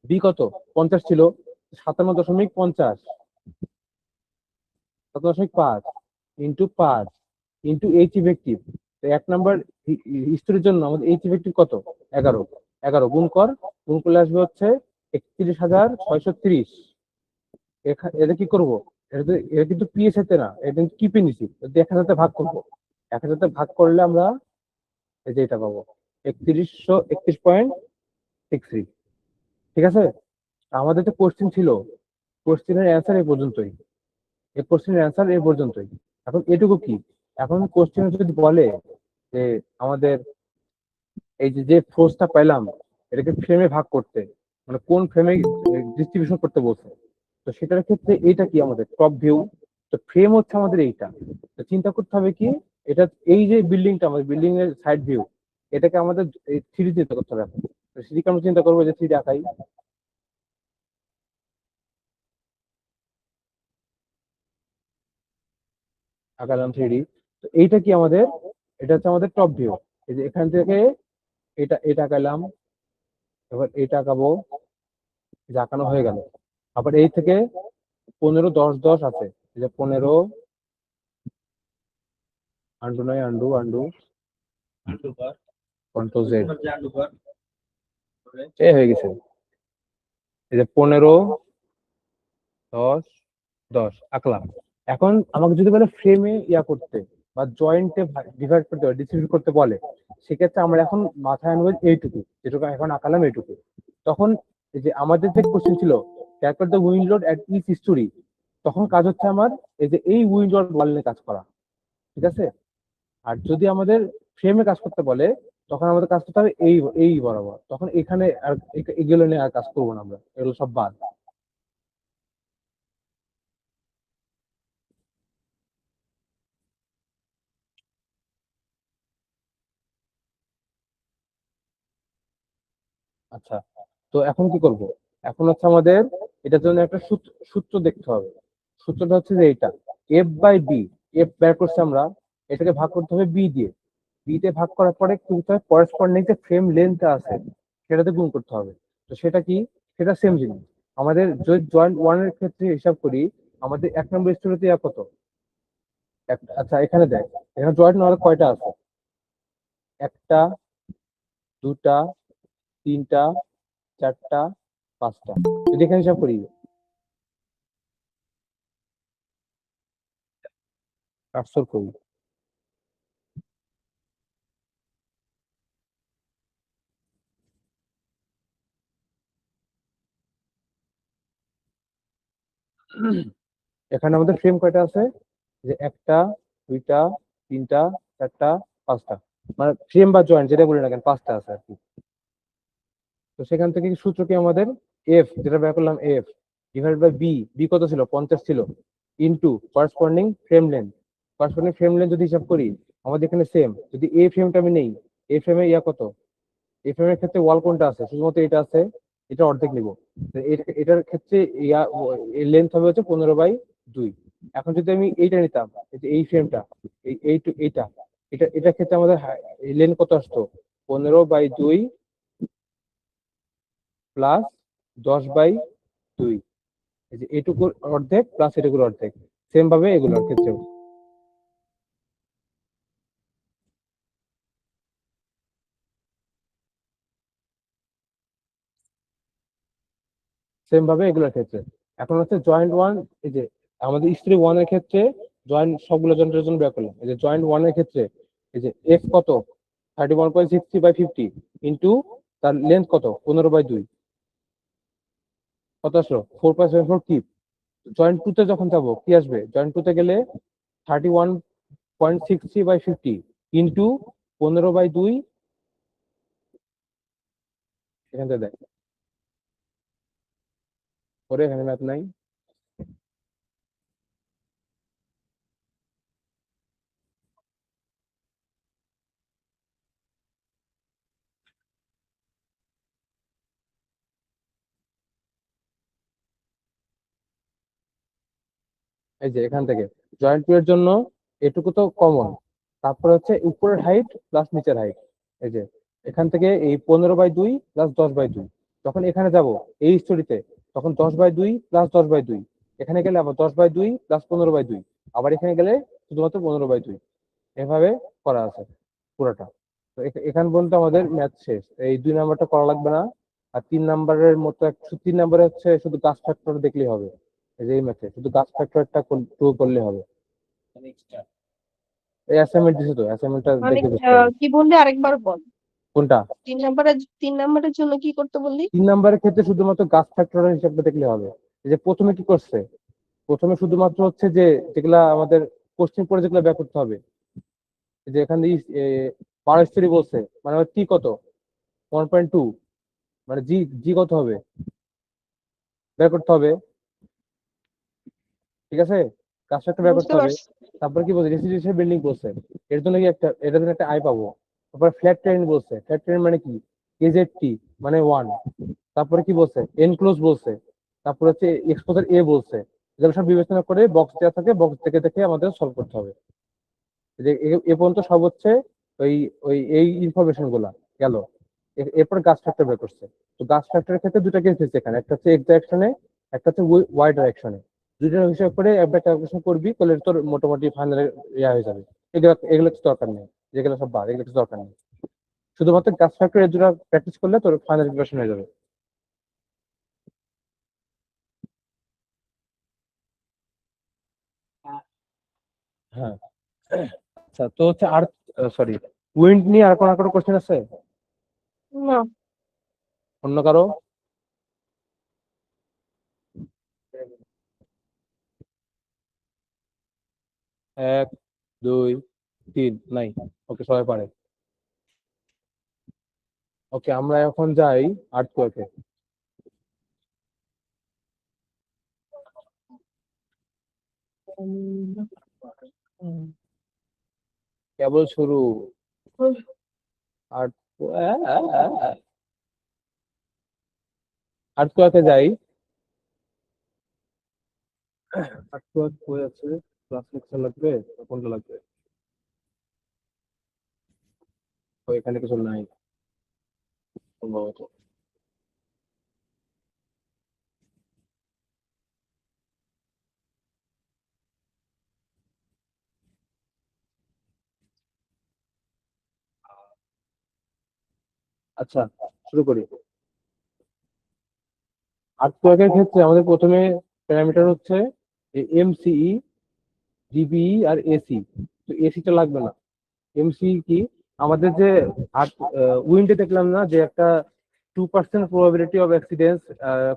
বি কত 50 ছিল, 57.50, 57.5 ইন্টু 5 ইন্টু এইচ ইফেক্টিভ, তো 1 নাম্বার স্টোরির জন্য আমাদের এইচ ইফেক্টিভ কত? 11। 11 গুণ কর, গুণ করলে আসবে হচ্ছে 31,630। এটা কি করবো? এটা কিন্তু পিএস এতে না, এটা কিন্তু কিপে নিছি, 1000 ভাগ করবো। 1000 ভাগ করলে আমরা এই যে এটা পাবো 31,031.63। ঠিক আছে, আমাদের যে কোশ্চেন ছিল, কোশ্চেনের অ্যান্সার এই পর্যন্তই, এই কোশ্চেনের অ্যান্সার এই পর্যন্তই। এখন এটুকু কি, এখন কোশ্চেন যদি বলে যে আমাদের এই যে যে ফোর্সটা পেলাম এটাকে ফ্রেমে ভাগ করতে, মানে কোন ফ্রেমে ডিস্ট্রিবিউশন করতে বলছে, তো সেটার ক্ষেত্রে এটা কি আমাদের টপ ভিউ। তো ফ্রেম হচ্ছে আমাদের এইটা। তো চিন্তা করতে হবে কি, এটা এই যে বিল্ডিংটা, আমাদের বিল্ডিং এর সাইড ভিউ, এটাকে আমাদের থ্রি চিন্তা করতে হবে এখন। তো সেদিকে আমরা চিন্তা করবো যে থ্রি আঁকাই, আঁকালাম থ্রি। তো এইটা কি আমাদের, এটা হচ্ছে আমাদের টপ ভিউ। এই যে এখান থেকে এটা এটা আঁকালাম, এবার এটা আঁকাবো, যে আঁকানো হয়ে গেল। আবার এই থেকে 15, 10, 10 আছে, এই যে 15, আন্ডু নয়, আন্ডু আন্ডু কন্ট্রোল জেড, এ হয়ে গেছে। এই যে 15, 10, 10 আঁকলাম। এখন আমাকে যদি বলে ফ্রেমে ইয়া করতে বা জয়েন্টে ডিভাইড করতে, ডিস্ট্রিবিউট করতে বলে, সেক্ষেত্রে আমরা এখন মাথায় আনবো এইটুকু, যেটুকু এখন আঁকালাম এইটুকু। তখন এই যে আমাদের যে কোশ্চেন ছিল calculate the wind load at each storey, তখন কাজ হচ্ছে আমার এই যে এই উইন্ড লোড ওয়াল নিয়ে কাজ করা। ঠিক আছে, আর যদি আমাদের ফ্রেমে কাজ করতে বলে, তখন আমাদের কাজ করতে হবে এই এই বরাবর। তখন এখানে আর এগুলো নিয়ে আর কাজ করবো না আমরা, এগুলো সব বাদ। আচ্ছা, তো এখন কি করব? এখন হচ্ছে আমাদের এটার জন্য একটা সূত্র সূত্র দেখতে হবে। সূত্রটা হচ্ছে যে এইটা, এফ বাই বি। এফ বের করছি আমরা, এটাকে ভাগ করতে হবে বি দিয়ে। বি তে ভাগ করার পরে কি করতে হবে, করেসপন্ডিং যে ফ্রেম লেন্থ আছে সেটাতে গুণ করতে হবে। তো সেটা কি, সেটা সেম জিনিস। আমাদের যদি জয়েন্ট ওয়ান এর ক্ষেত্রে হিসাব করি, আমাদের 1 নম্বর স্টোরিতে কত? আচ্ছা এখানে দেখ, এখানে জয়েন্ট ওয়ান কয়টা আছে? একটা, দুটা, তিনটা, চারটা, পাঁচটা। যদি এখানে হিসাব করি, কাটছর করি, এখানে আমাদের ফ্রেম কয়টা আছে? যে একটা, দুইটা, তিনটা, চারটা, পাঁচটা। মানে ফ্রেম বা জয়েন্ট যেটা বলি না কেন, পাঁচটা আছে আর কি। তো সেখান থেকে কি সূত্র কি আমাদের, এফ যেটা বের করলাম, F divide by B. B কত ছিল? 50 ছিল, into corresponding frame length. Corresponding frame length যদি হিসাব করি, আমাদের এখানে সেম। যদি এই ফ্রেমটা আমি নেই, এই ফ্রেমে কত? এই ফ্রেমের ক্ষেত্রে ওয়াল কোনটা আছে? শুধুমাত্র এটা আছে, এটা অর্ধেক নিব। তো এটার ক্ষেত্রে লেন্থ হবে হচ্ছে 15/2। এখন যদি আমি এইটা নিতাম, এই যে এই ফ্রেমটা, এইটা, এটার ক্ষেত্রে আমাদের লেন্থ কত আসতো? 15/2 প্লাস 10/2। এই যে এইটুকুর অর্ধেক প্লাস এটুকুর অর্ধেক। সেম ভাবে এগুলোর ক্ষেত্রেও সেম ভাবে এগুলোর ক্ষেত্রে। এখন হচ্ছে জয়েন্ট ওয়ান, এই যে আমাদের স্ত্রী ওয়ান এর ক্ষেত্রে জয়েন্ট সবগুলো জয়েন্টের জন্য বের করলাম। এই যে জয়েন্ট ওয়ান এর ক্ষেত্রে এই যে এফ কত? 31.63/50 ইন্টু তার লেন্থ কত? 15/2, কত আসলো? 4.74 কিপ। জয়েন্ট টু তে যখন যাবো কি আসবে? জয়েন্ট টু তে গেলে 31.63/50 ইন্টু 15/2। এখান থেকে দেখ, পরে এখানে ম্যাথ নাই। এই যে এখান থেকে জয়েন্ট টু এর জন্য এটুকু তো কমন, তারপরে হচ্ছে উপরের হাইট প্লাস নিচের হাইট। এই যে এখান থেকে এই 15/2 প্লাস 10/2। যখন এখানে যাব এই স্টোরিতে, তখন 10/2 প্লাস 10/2। এখানে গেলে আবার 10/2 প্লাস 15/2। আবার এখানে গেলে শুধুমাত্র 15/2। এভাবে করা আছে। পুরোটা। তো এখান পর্যন্ত আমাদের ম্যাথ শেষ। এই 2 নাম্বারটা করা লাগবে না। আর 3 নাম্বারের মতো 3 নাম্বারে হচ্ছে শুধু গাছ ফ্যাক্টর দেখলেই হবে। এই যে এই ম্যাথে শুধু গাছ ফ্যাক্টরটা প্রুভ করলে হবে। এই অ্যাসাইনমেন্ট দিছে তো, অ্যাসাইনমেন্টটা মানে দেখে করতে হবে। কি বললি আরেকবার বল। কোনটা? 3 নাম্বারের জন্য কি করতে বললি? 3 নাম্বারের ক্ষেত্রে শুধুমাত্র গাছ ফ্যাক্টরের হিসাবটা দেখলে হবে। এই যে প্রথমে কি করছে, প্রথমে শুধুমাত্র হচ্ছে যে যেগুলা আমাদের কোশ্চেন পড়ে যেগুলো বের করতে হবে, এই যে এখানে পারস্পরিক বলছে, মানে টি কত 1.2, মানে জি জি কত হবে বের করতে হবে। ঠিক আছে, গাছ ফ্যাক্টর বের করতে বুঝতে হবে। পারছি। তারপর কি বলছে, রেসিডেন্সিয়াল বিল্ডিং বলছে, এর জন্য কি এটার জন্য একটা আই পাবো। তারপর ফ্ল্যাট ট্রেন বলছে, ফ্ল্যাট ট্রেন মানে কি, কেজেড মানে 1। তারপরে কি বলছে, এনক্লোজ বলছে। তারপর হচ্ছে এক্সপোজার এ বলছে। এগুলো সব বিবেচনা করে বক্স দেওয়া থাকে, বক্স থেকে দেখে আমাদের সলভ করতে হবে। যে এ পর্যন্ত সব হচ্ছে ওই ওই এই ইনফরমেশন গুলা গেল। এরপর গাছ ফ্যাক্টর বের করছে। তো গাছ ফ্যাক্টরের ক্ষেত্রে দুটা কেস দিচ্ছে এখানে, একটা হচ্ছে এক্স ডাইরেকশনে, একটা হচ্ছে ওয়াই ডাইরেকশনে। দুইটা হিসাব করে একটা ক্যালকুলেশন করবি, তাহলে তোর মোটামুটি ফাইনাল ইয়া হয়ে যাবে। এগুলো এগুলো কিছু দরকার নেই, যেগুলো সব বাদ, এগুলো কিছু দরকার নেই। শুধুমাত্র গাছ ফ্যাক্টর এর দুটো প্র্যাকটিস করলে তোর ফাইনাল প্রিপারেশন হয়ে যাবে। হ্যাঁ, আচ্ছা। তো হচ্ছে আর সরি, উইন্ড নিয়ে আর কোনো কোশ্চেন আছে না। অন্য কারো? 1 2 3 নাই। ওকে, সবাই পারে। ওকে, আমরা এখন যাই আর্থকোয়েকে। কেবল শুরু। আর্ট আর্থকোয়েকে যাই। আর্থকোয়েক হয়ে আছে, ক্লাস লেকচার লাগবে না কোনটা লাগবে? তো এখানে কিছু নাই সম্ভবত। আচ্ছা, শুরু করি। আর্থকোয়েকের ক্ষেত্রে আমাদের প্রথমে প্যারামিটার হচ্ছে এমসিই, ডিবিই আর এসি। তো এসিটা লাগবে না। এমসিই কি, আমাদের যে উইন্ডে দেখলাম না যে একটা 2% probability of accident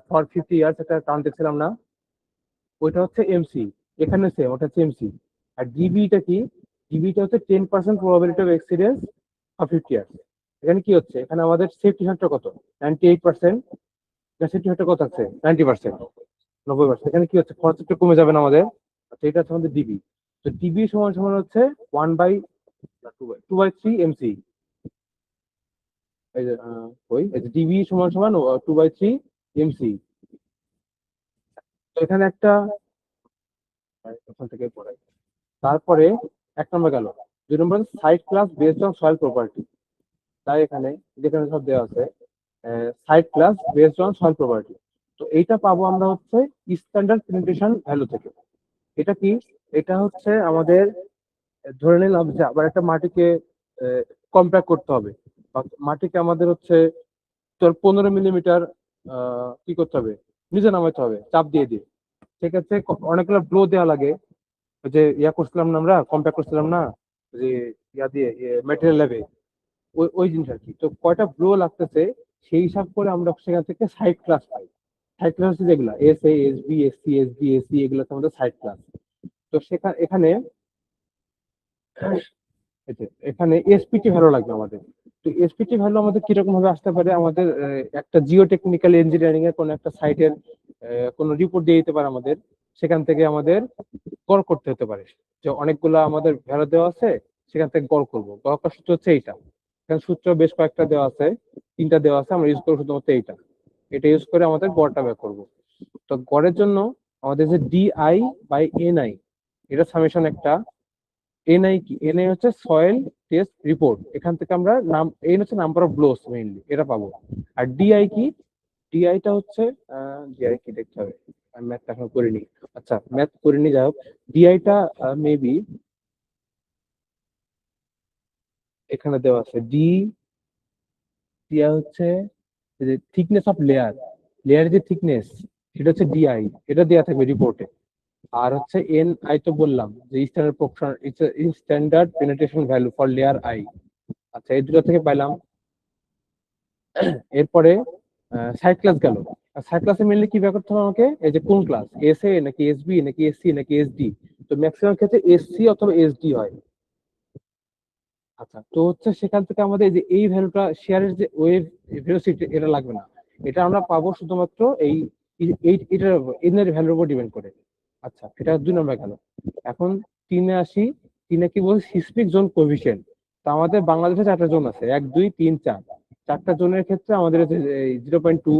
for 50 years, একটা কাউন্ট দেখছিলাম না, ওইটা হচ্ছে এমসি। এখানে সেম, ওটা হচ্ছে এমসি। আর ডিবিটা কি, ডিবিটা হচ্ছে 10% probability of accident for 50 years. এখানে কি হচ্ছে, এখানে আমাদের সেফটি ফ্যাক্টর কত, 98%। সেফটি ফ্যাক্টর কত আছে, 90%, 90%। এখানে কি হচ্ছে, খরচ একটু কমে যাবে না আমাদের। আচ্ছা, এটা হচ্ছে আমাদের ডিবি। তো ডিবি সমান সমান হচ্ছে 1/2/3 এমসি। এই যে এই যে ডিবি সমান সমান 2/3 এমসি। তো এখানে একটা ওখান থেকে পড়াই। তারপরে 1 নম্বর গেল। 2 নম্বর site class based on soil property. তাই এখানে যেখানে সব দেওয়া আছে site class based on soil property. তো এইটা পাবো আমরা হচ্ছে স্ট্যান্ডার্ড পেনিট্রেশন ভ্যালু থেকে। এটা কি, এটা হচ্ছে আমাদের ধরে নিলাম যে আবার একটা মাটিকে কম্প্যাক্ট করতে হবে, বা মাটিকে আমাদের হচ্ছে তোর 15 মিলিমিটার কি করতে হবে, নিচে নামাইতে হবে চাপ দিয়ে দিয়ে। সেক্ষেত্রে অনেকগুলো ব্লো দেওয়া লাগে। ওই যে ইয়া করছিলাম না, আমরা কম্প্যাক্ট করছিলাম না, যে ইয়া দিয়ে মেটেরিয়াল ল্যাবে, ওই ওই জিনিস আর কি। তো কয়টা ব্লো লাগতেছে সেই হিসাব করে আমরা সেখান থেকে সাইড ক্লাস পাই। সাইড ক্লাস হচ্ছে যেগুলা S A, S B, S C, S B, S C, এগুলো হচ্ছে আমাদের সাইড ক্লাস। তো সেখানে এখানে এখানে এসপিটি ভ্যালু লাগবে আমাদের। তো এসপিটি ভ্যালু আমাদের কিরকম ভাবে আসতে পারে, আমাদের একটা জিও টেকনিক্যাল ইঞ্জিনিয়ারিং এর কোন একটা সাইটের কোনো রিপোর্ট দিয়ে দিতে পারে আমাদের। সেখান থেকে আমাদের গড় করতে হতে পারে, যে অনেকগুলা আমাদের ভ্যালু দেওয়া আছে, সেখান থেকে গড় করবো। গড় করার সূত্র হচ্ছে এইটা। এখানে সূত্র বেশ কয়েকটা দেওয়া আছে, 3টা দেওয়া আছে, আমরা ইউজ করবো শুধুমাত্র এইটা। এটা ইউজ করে আমাদের গড়টা বের করবো। তো গড়ের জন্য আমাদের যে ডিআই বাই এনআই, এটা সামেশন একটা। এনআই কি, এনআই হচ্ছে সয়েল টেস্ট রিপোর্ট। এখান থেকে আমরা নাম, এন হচ্ছে নাম্বার অফ ব্লোস মেইনলি, এটা পাবো। আর ডিআই কি, ডিআইটা হচ্ছে ডিআই কি দেখতে হবে, আমি ম্যাথ এখন করিনি। আচ্ছা, ম্যাথ করিনি, যাই হোক। ডিআইটা মেবি এখানে দেওয়া আছে ডি দেওয়া হচ্ছে যে থিকনেস অফ লেয়ারের যে থিকনেস সেটা হচ্ছে ডিআই, এটা দেওয়া থাকবে রিপোর্টে। আর হচ্ছে এন আই তো বললাম যে standard penetration value for layer I. আচ্ছা, এই দুটো থেকে পাইলাম। এরপরে সাইড ক্লাস গেল। সাইড ক্লাসে মেনলি কি ব্যাপার করতে হবে আমাকে, এই যে কোন ক্লাস, এস এ নাকি এস বি নাকি এস সি নাকি এস ডি। তো ম্যাক্সিমাম ক্ষেত্রে এস সি অথবা এস ডি হয়। আচ্ছা, তো হচ্ছে সেখান থেকে আমাদের এই যে এই ভ্যালুটা শেয়ারের যে ওয়েভ ভেলোসিটি এটা লাগবে না, এটা আমরা পাবো শুধুমাত্র এই এটার এর ভ্যালুর উপর ডিপেন্ড করে। আচ্ছা, এটা 2 নম্বর গেল। এখন 3-এ আসি। 3-এ কি বলছে, সিসমিক জোন কোএফিসিয়েন্ট। তো আমাদের বাংলাদেশে 4টা জোন আছে, 1 2 3 4। 4টা জোনের ক্ষেত্রে আমাদের 0.2,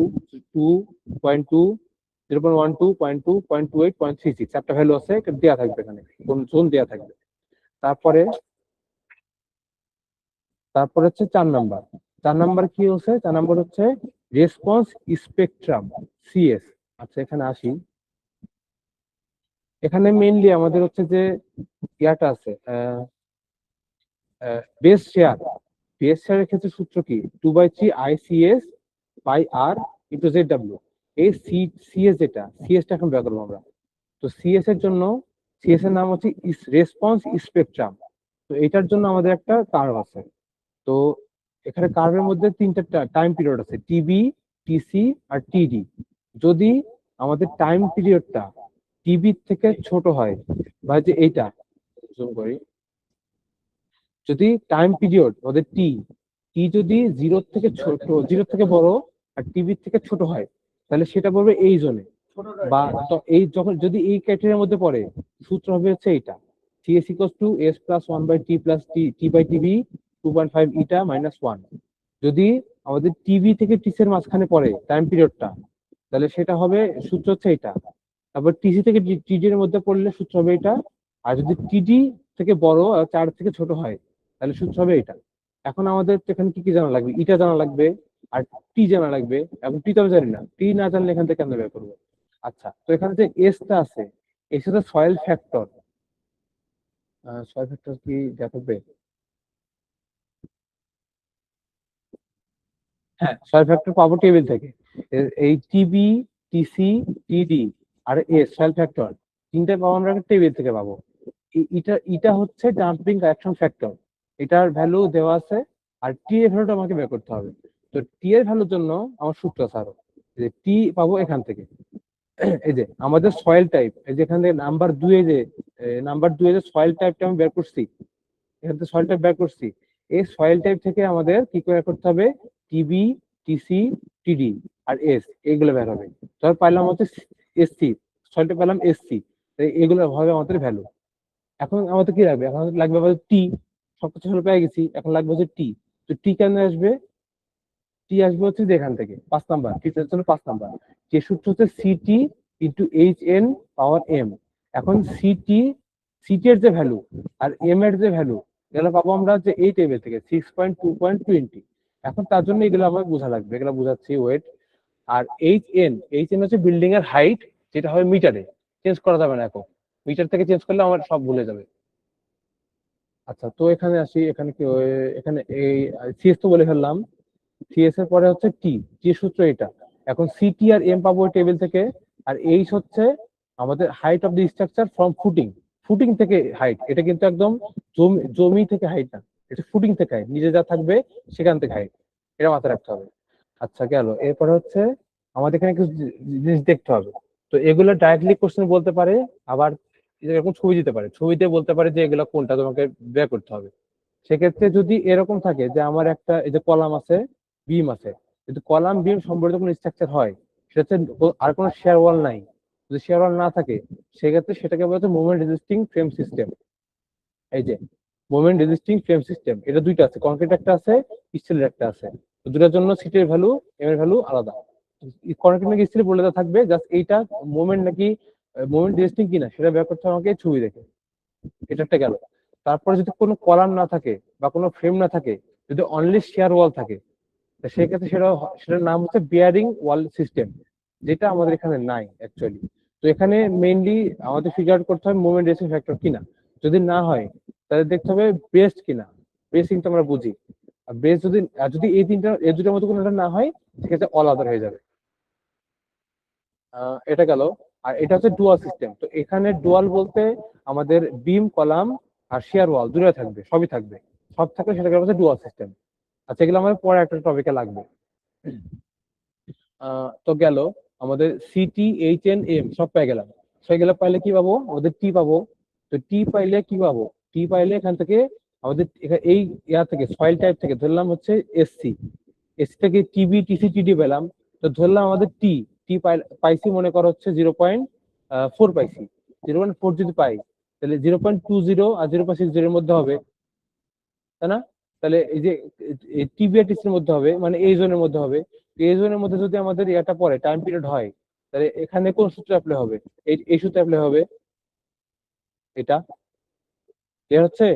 2.2, 0.12, 0.2, 0.28, 0.36 4টা ভ্যালু আছে, এটা দেওয়া থাকবে এখানে, কোন জোন দেওয়া থাকবে। তারপরে তারপর হচ্ছে 4 নাম্বার। 4 নাম্বার কি হচ্ছে, 4 নাম্বার হচ্ছে রেসপন্স স্পেকট্রাম, সিএস। আচ্ছা, এখানে আসি। এখানে মেইনলি আমাদের হচ্ছে যে ইয়াটা আছে, বেস শেয়ারের ক্ষেত্রে সূত্র কি, 2/3 ICS by R into ZW। এই সিএস সিএসটা এখন বের করবো আমরা। তো সিএস এর জন্য, সিএস এর নাম হচ্ছে রেসপন্স স্পেকট্রাম। তো এটার জন্য আমাদের একটা কার্ভ আছে। তো এখানে কার্ভের মধ্যে 3টা টাইম পিরিয়ড আছে, টিবি, টিসি আর টিডি। যদি আমাদের টাইম পিরিয়ডটা টিবি থেকে ছোট হয়, বা যে এইটা জুম করি, যদি টাইম পিরিয়ড আমাদের টি টি যদি 0 থেকে বড় আর টিবি থেকে ছোট হয়, তাহলে সেটা পড়বে এই জোনে। বা এই যখন যদি এই ক্রাইটেরিয়ার মধ্যে পড়ে, সূত্র হবে হচ্ছে এইটা, CS equals to S plus 1/t plus T by TB 2.5 eta minus 1। যদি আমাদের টিভি থেকে টিসি এর মাঝখানে পড়ে টাইম পিরিয়ডটা, তাহলে সেটা হবে, সূত্র হচ্ছে এটা। তারপর টিসি থেকে টিডি এর মধ্যে পড়লে সূত্র হবে এটা। আর যদি টিডি থেকে বড় আর 4 থেকে ছোট হয়, তাহলে সূত্র হবে এটা। এখন আমাদের এখানে কি কি জানা লাগবে, ইটা জানা লাগবে আর টি জানা লাগবে। এবং টি তো আমি জানি না, টি না জানলে এখান থেকে আমরা বের করবো। আচ্ছা, তো এখানে যে এসটা আছে, এস হচ্ছে সয়েল ফ্যাক্টর। সয়েল ফ্যাক্টর কি দেখাবে? হ্যাঁ, সয়েল ফ্যাক্টর পাবো টেবিল থেকে। এই টিবি, টিসি, টিডি আর এস সয়েল ফ্যাক্টর 3টে পাবো আমরা টেবিল থেকে পাবো। এটা এটা হচ্ছে ডাম্পিং কারেকশন ফ্যাক্টর, এটার ভ্যালু দেওয়া আছে। আর টি এর ভ্যালুটা আমাকে বের করতে হবে। তো টি এর ভ্যালুর জন্য আমার সূত্র আছে আরো, যে টি পাবো এখান থেকে। এই যে আমাদের সয়েল টাইপ, এই যে এখান থেকে নাম্বার 2 যে সয়েল টাইপটা আমি বের করছি, এখান থেকে সয়েল টাইপ বের করছি। এই সয়েল টাইপ থেকে আমাদের কি করে করতে হবে, টিবি, টিসি, টিডি আর এস, এইগুলো বের হবে। ধর পাইলাম হচ্ছে এসসি, সয়েলটা পেলাম এসসি, এগুলো হবে আমাদের ভ্যালু। এখন আমাদের কি লাগবে, এখন লাগবে আমাদের টি। সবকিছু হলো পেয়ে গেছি, এখন লাগবে হচ্ছে টি। তো টি কেন আসবে, টি আসবে হচ্ছে যে এখান থেকে 5 নাম্বার, টি হচ্ছে 5 নাম্বার। যে সূত্র হচ্ছে সিটি ইন্টু এইচ এন পাওয়ার এম। এখন সিটি এর যে ভ্যালু আর এম এর যে ভ্যালু, এগুলো পাবো আমরা যে এই টেবিল থেকে 6.2.20। এখন তার জন্য এগুলো আমাকে বোঝা লাগবে, এগুলো বোঝাচ্ছি ওয়েট। আর এইচ এন হচ্ছে বিল্ডিং এর হাইট, যেটা হবে মিটারে, চেঞ্জ করা যাবে না এখন। মিটার থেকে চেঞ্জ করলে আমার সব ভুলে যাবে। আচ্ছা, তো এখানে আসি। এখানে কি এখানে এই সিএস তো বলে ফেললাম। সিএস এর পরে হচ্ছে টি, টি সূত্র এটা। এখন সিটি আর এম পাবো টেবিল থেকে। আর এইচ হচ্ছে আমাদের height of the structure from footing, footing থেকে হাইট। এটা কিন্তু একদম জমি থেকে হাইট না, এটা ফুটিং থেকে হাইট, নিচে যা থাকবে সেখান থেকে হাইট, এটা মাথায় রাখতে হবে। আচ্ছা, গেল। এরপরে হচ্ছে আমাদের এখানে কিছু জিনিস দেখতে হবে। তো এগুলো ডাইরেক্টলি কোশ্চেন বলতে পারে, আবার এরকম ছবি দিতে পারে, ছবিতে বলতে পারে যে এগুলো কোনটা তোমাকে বের করতে হবে। সেক্ষেত্রে যদি এরকম থাকে যে আমার একটা এই যে কলাম আছে, বিম আছে, যদি কলাম বিম সম্পর্কিত কোনো স্ট্রাকচার হয়, সেটা হচ্ছে আর কোনো শেয়ার ওয়াল নাই, যদি শেয়ার ওয়াল না থাকে, সেক্ষেত্রে সেটাকে বলা হচ্ছে মোমেন্ট রেজিস্টিং ফ্রেম সিস্টেম। এই যে মোমেন্ট রেজিস্টিং ফ্রেম সিস্টেম, এটা দুইটা আছে, কংক্রিট একটা আছে, স্টিলের একটা আছে। তো দুটার জন্য সিটের ভ্যালু, এম এর ভ্যালু আলাদা। কংক্রিট নাকি স্টিল বলে থাকবে, জাস্ট এইটা মোমেন্ট নাকি মোমেন্ট রেজিস্টিং কিনা সেটা বের করতে হবে আমাকে ছবি দেখে। এটা একটা গেল। তারপরে যদি কোনো কলাম না থাকে বা কোনো ফ্রেম না থাকে, যদি অনলি শেয়ার ওয়াল থাকে, সেক্ষেত্রে সেটার নাম হচ্ছে বিয়ারিং ওয়াল সিস্টেম, যেটা আমাদের এখানে নাই অ্যাকচুয়ালি। তো এখানে মেইনলি আমাদের ফিগার আউট করতে হবে মোমেন্ট রেজিস্টিং ফ্যাক্টর কিনা। যদি না হয়, তাহলে দেখতে হবে বেস্ট কিনা। বেস কিন্তু আমরা বুঝি। আর বেস যদি যদি এই দুটোর মধ্যে কোনোটা না হয় সেক্ষেত্রে অল আদার হয়ে যাবে। এটা গেল। আর এটা হচ্ছে ডুয়াল সিস্টেম। তো এখানে ডুয়াল বলতে আমাদের বিম, কলাম আর শেয়ার ওয়াল দুটোই থাকবে, সবই থাকবে। সব থাকলে সেটাকে বলা হচ্ছে ডুয়াল সিস্টেম। আচ্ছা, এগুলো আমাদের পরে একটা টপিকে লাগবে। তো গেল আমাদের সিটি, এইচ এন এম সব পেয়ে গেলাম। সেগুলো পাইলে কি পাবো? আমাদের টি পাবো। তো টি পাইলে কি পাবো? টি পাইলে এখান থেকে আমাদের এই ইয়া থেকে সয়েল টাইপ থেকে ধরলাম হচ্ছে এসসি। এসসি থেকে টিবি, টিসি, টিডি পেলাম। তো ধরলাম আমাদের টি টি পাইছি মনে করো হচ্ছে 0.4 পাইছি। 0.4 যদি পাই তাহলে 0.20 আর 0.60 এর মধ্যে হবে, তাই না? তাহলে এই যে টিবি আর টিসির মধ্যে হবে, মানে এই জোনের মধ্যে হবে। এই জোনের মধ্যে যদি আমাদের এটা পরে টাইম পিরিয়ড হয়, তাহলে এখানে কোন সূত্র অ্যাপ্লাই হবে? এই সূত্র অ্যাপ্লাই হবে। এটা ক্লিয়ার হচ্ছে?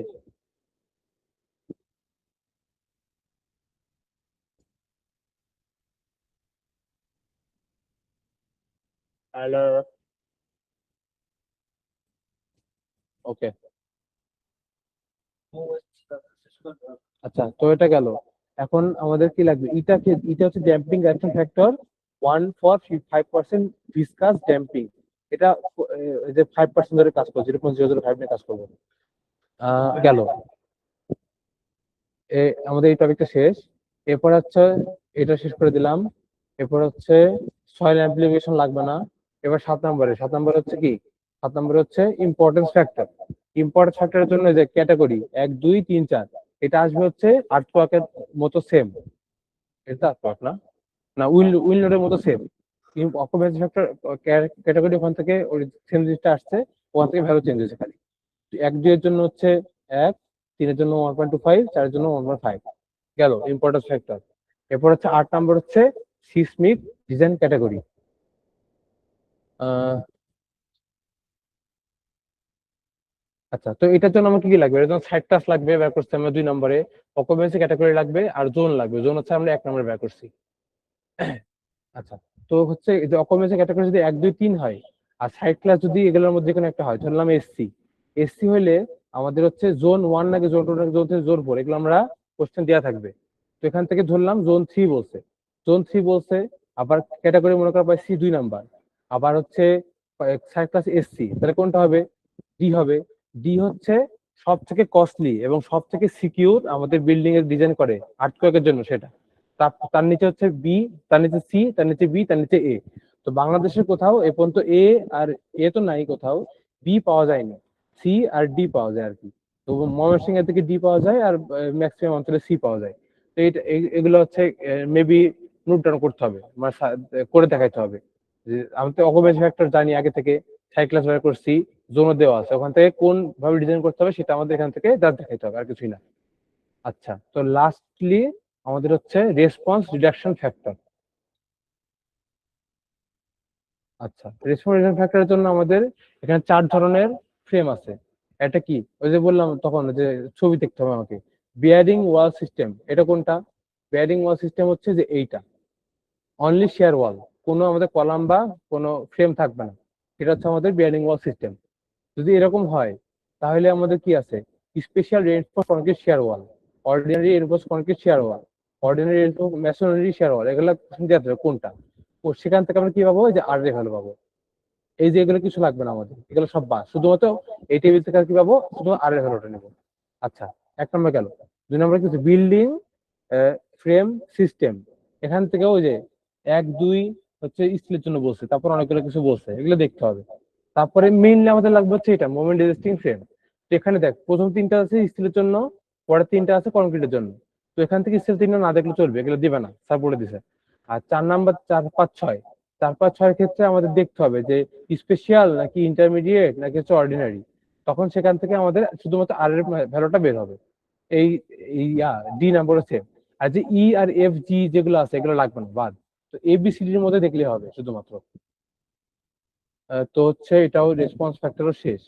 হ্যালো, ওকে। আচ্ছা, তো এটা গেল। এখন আমাদের কি লাগবে? এটা হচ্ছে damping action factor 1 for 5% viscous damping. এটা এই যে 5% ধরে কাজ করবে, 0.005 নিয়ে কাজ করবে। গেল। আমাদের এই টপিকটা শেষ। এরপর হচ্ছে এটা শেষ করে দিলাম। এরপর হচ্ছে সয়েল অ্যাপ্লিকেশন লাগবে না। এবার 7 নম্বরে হচ্ছে কি? 7 নম্বরে হচ্ছে ইম্পর্টেন্স ফ্যাক্টর। ইম্পর্টেন্স ফ্যাক্টরের জন্য যে ক্যাটাগরি 1, 2, 3, 4 এটা আসবে হচ্ছে আর্টওয়ার্কের মতো সেম। এটা আর্টওয়ার্ক না, না উইল নোডের মতো সেম। অকুপেন্সি ফ্যাক্টর ক্যাটাগরি ওখান থেকে ওই সেম জিনিসটা আসছে, ওখান থেকে ভ্যালু চেঞ্জ হয়েছে খালি। 1, 2 এর জন্য হচ্ছে 1, 3 এর জন্য 1.25, 4 এর জন্য 1.5 গেল ইম্পর্টেন্স ফ্যাক্টর। এরপর হচ্ছে 8 নম্বর হচ্ছে সিসমিক ডিজাইন ক্যাটাগরি। আচ্ছা, তো এটার জন্য আমার কি কি লাগবে? এর জন্য সাইড ক্লাস লাগবে, বের করছি আমরা 2 নম্বরে। অকুপেন্সি ক্যাটাগরি লাগবে আর জোন লাগবে। জোন হচ্ছে আমরা 1 নম্বরে বের করছি। আচ্ছা, তো হচ্ছে এই যে অকুপেন্সি ক্যাটাগরি যদি 1, 2, 3 হয় আর সাইড ক্লাস যদি এগুলোর মধ্যে কোনো একটা হয়, ধরলাম এসসি। এসসি হইলে আমাদের হচ্ছে জোন 1 নাকি জোন 2 নাকি জোন 4 এগুলো আমরা কোশ্চেন দেওয়া থাকবে। তো এখান থেকে ধরলাম জোন 3 বলছে। জোন 3 বলছে। আবার ক্যাটাগরি মনে করা পাইছি 2 নাম্বার। আবার হচ্ছে সাইড ক্লাস এসসি, তাহলে কোনটা হবে? ডি হবে। ডি হচ্ছে সব থেকে কস্টলি এবং সব থেকে সিকিউর আমাদের বিল্ডিং এর ডিজাইন করে আর্থকোয়েকের জন্য সেটা। তার নিচে হচ্ছে বি, তার নিচে সি, তার নিচে বি, তার নিচে এ। তো বাংলাদেশের কোথাও এ পর্যন্ত এ আর এ তো নাই কোথাও, বি পাওয়া যায়নি, সি আর ডি পাওয়া যায় আর কি। তো ময়মনসিংহ এর দিকে ডি পাওয়া যায় আর ম্যাক্সিমাম অঞ্চলে সি পাওয়া যায়। তো এগুলো হচ্ছে মেবি নোট ডাউন করতে হবে, মানে করে দেখাইতে হবে। যে আমি তো অকুপেন্সি ফ্যাক্টর জানি আগে থেকে, সাই ক্লাস বের করছি, জোনও দেওয়া আছে, ওখান থেকে কোন ভাবে ডিজাইন করতে হবে সেটা আমাদের এখান থেকে জাস্ট দেখাইতে হবে, আর কিছুই না। আচ্ছা, তো লাস্টলি আমাদের হচ্ছে রেসপন্স রিডাকশন ফ্যাক্টর। আচ্ছা, রেসপন্স রিডাকশন ফ্যাক্টরের জন্য আমাদের এখানে 4 ধরনের ফ্রেম আছে। এটা কি? ওই যে বললাম তখন যে ছবি দেখতে হবে আমাকে। বিয়ারিং ওয়াল সিস্টেম, এটা কোনটা? বিয়ারিং ওয়াল সিস্টেম হচ্ছে যে এইটা, অনলি শেয়ার ওয়াল, কোনো আমাদের কলাম বা কোনো ফ্রেম থাকবে না। এটা হচ্ছে আমাদের বিয়ারিং ওয়াল সিস্টেম। যদি এরকম হয় তাহলে আমাদের কি আছে? Special reinforce concrete shear wall, ordinary reinforce concrete shear wall, ordinary reinforce masonry shear wall, এগুলো কোনটা? ও সেখান থেকে আমরা কি পাবো? যে আর এ ভ্যালু পাবো। এই যে এগুলো কিছু লাগবে না আমাদের, এগুলো সব বাদ, শুধুমাত্র এই টেবিল থেকে আর কি পাবো? শুধু আর এর ভ্যালুটা নেবো। আচ্ছা, 1 নম্বর গেল। 2 নম্বর কিছু বিল্ডিং ফ্রেম সিস্টেম। এখান থেকে ওই যে 1, 2 হচ্ছে স্টিলের জন্য বলছে, তারপর অনেকগুলো কিছু বলছে, এগুলো দেখতে হবে। তারপরে মেইনলি আমাদের লাগবে হচ্ছে এটা মোমেন্ট রেজিস্টিং ফ্রেম। তো এখানে দেখ, প্রথম 3টা আছে স্টিলের জন্য, পরের 3টা আছে কংক্রিটের জন্য। তো এখান থেকে স্টিল 3টা না দেখলে চলবে, এগুলো দিবে না, স্যার বলে দিছে। আর 4 নম্বর 4, 5, 6, 4, 5, 6 এর ক্ষেত্রে আমাদের দেখতে হবে যে স্পেশাল নাকি ইন্টারমিডিয়েট নাকি হচ্ছে অর্ডিনারি। তখন সেখান থেকে আমাদের শুধুমাত্র আর এর ভ্যালুটা বের হবে। এই ডি নাম্বার হচ্ছে। আর যে ই আর এফ জি যেগুলো আছে এগুলো লাগবে না, বাদ। তো এ বি সি ডির মধ্যে দেখলে হবে শুধুমাত্র। তো হচ্ছে এটাও রেসপন্স ফ্যাক্টরও শেষ।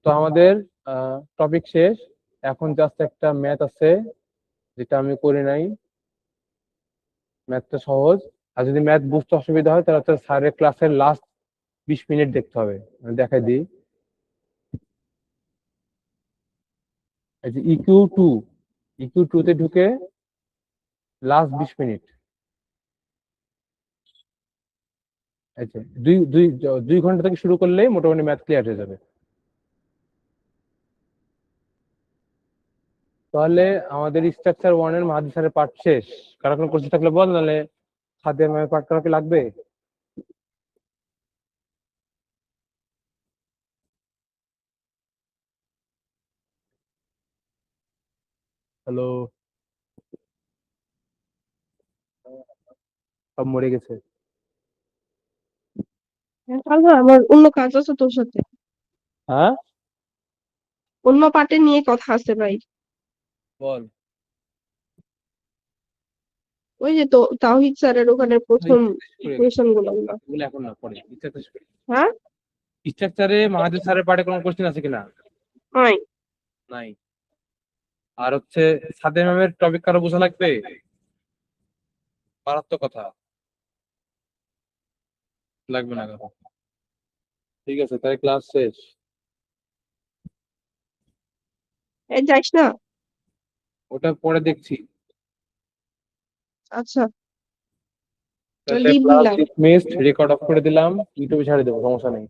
তো আমাদের টপিক শেষ। এখন জাস্ট একটা ম্যাথ আছে যেটা আমি করি নাই। ম্যাথটা সহজ। আর যদি ম্যাথ বুঝতে অসুবিধা হয় তাহলে হচ্ছে স্যারের ক্লাসের লাস্ট 20 মিনিট দেখতে হবে। আমি দেখাই দিই। এই যে ইকিউ টু ইকিউ 2 তে ঢুকে লাস্ট 20 মিনিট, আচ্ছা 2 ঘন্টা থেকে শুরু করলেই মোটামুটি ম্যাথ ক্লিয়ার হয়ে যাবে। তাহলে আমাদের স্ট্রাকচার 1 এর মাহাদি স্যারের পার্ট শেষ। কারো কোনো কোশ্চেন থাকলে বল, নাহলে সাদিয়া ম্যামের পার্ট করা কি লাগবে? হ্যালো, সব মরে গেছে। আল্লাহ, আমার অন্য কাজ আছে তোর সাথে, হ্যাঁ অন্য পার্টে নিয়ে কথা আছে ভাই। বল। ওই যে তো তাওহিদ স্যারের ওখানে প্রথম কোয়েশন গুলো না। এগুলো এখন না, পরে স্ট্রাকচার। হ্যাঁ স্ট্রাকচারে মাহাদি স্যারের পার্টে কোনো কোশ্চেন আছে কিনা? হয়। নাই। আর হচ্ছে সাদিয়া ম্যামের টপিক কারো বোঝা লাগবে? মারাত্মক কথা, লাগবে না কারো। ঠিক আছে, তাই ক্লাস শেষ। এই যাইস না। ওটা পরে দেখছি। আচ্ছা, তাহলে লিভ ক্লাস নিলাম। ডিসমিসড, রেকর্ড অফ করে দিলাম, ইউটিউবে ছাড়ে দেবো, সমস্যা নেই।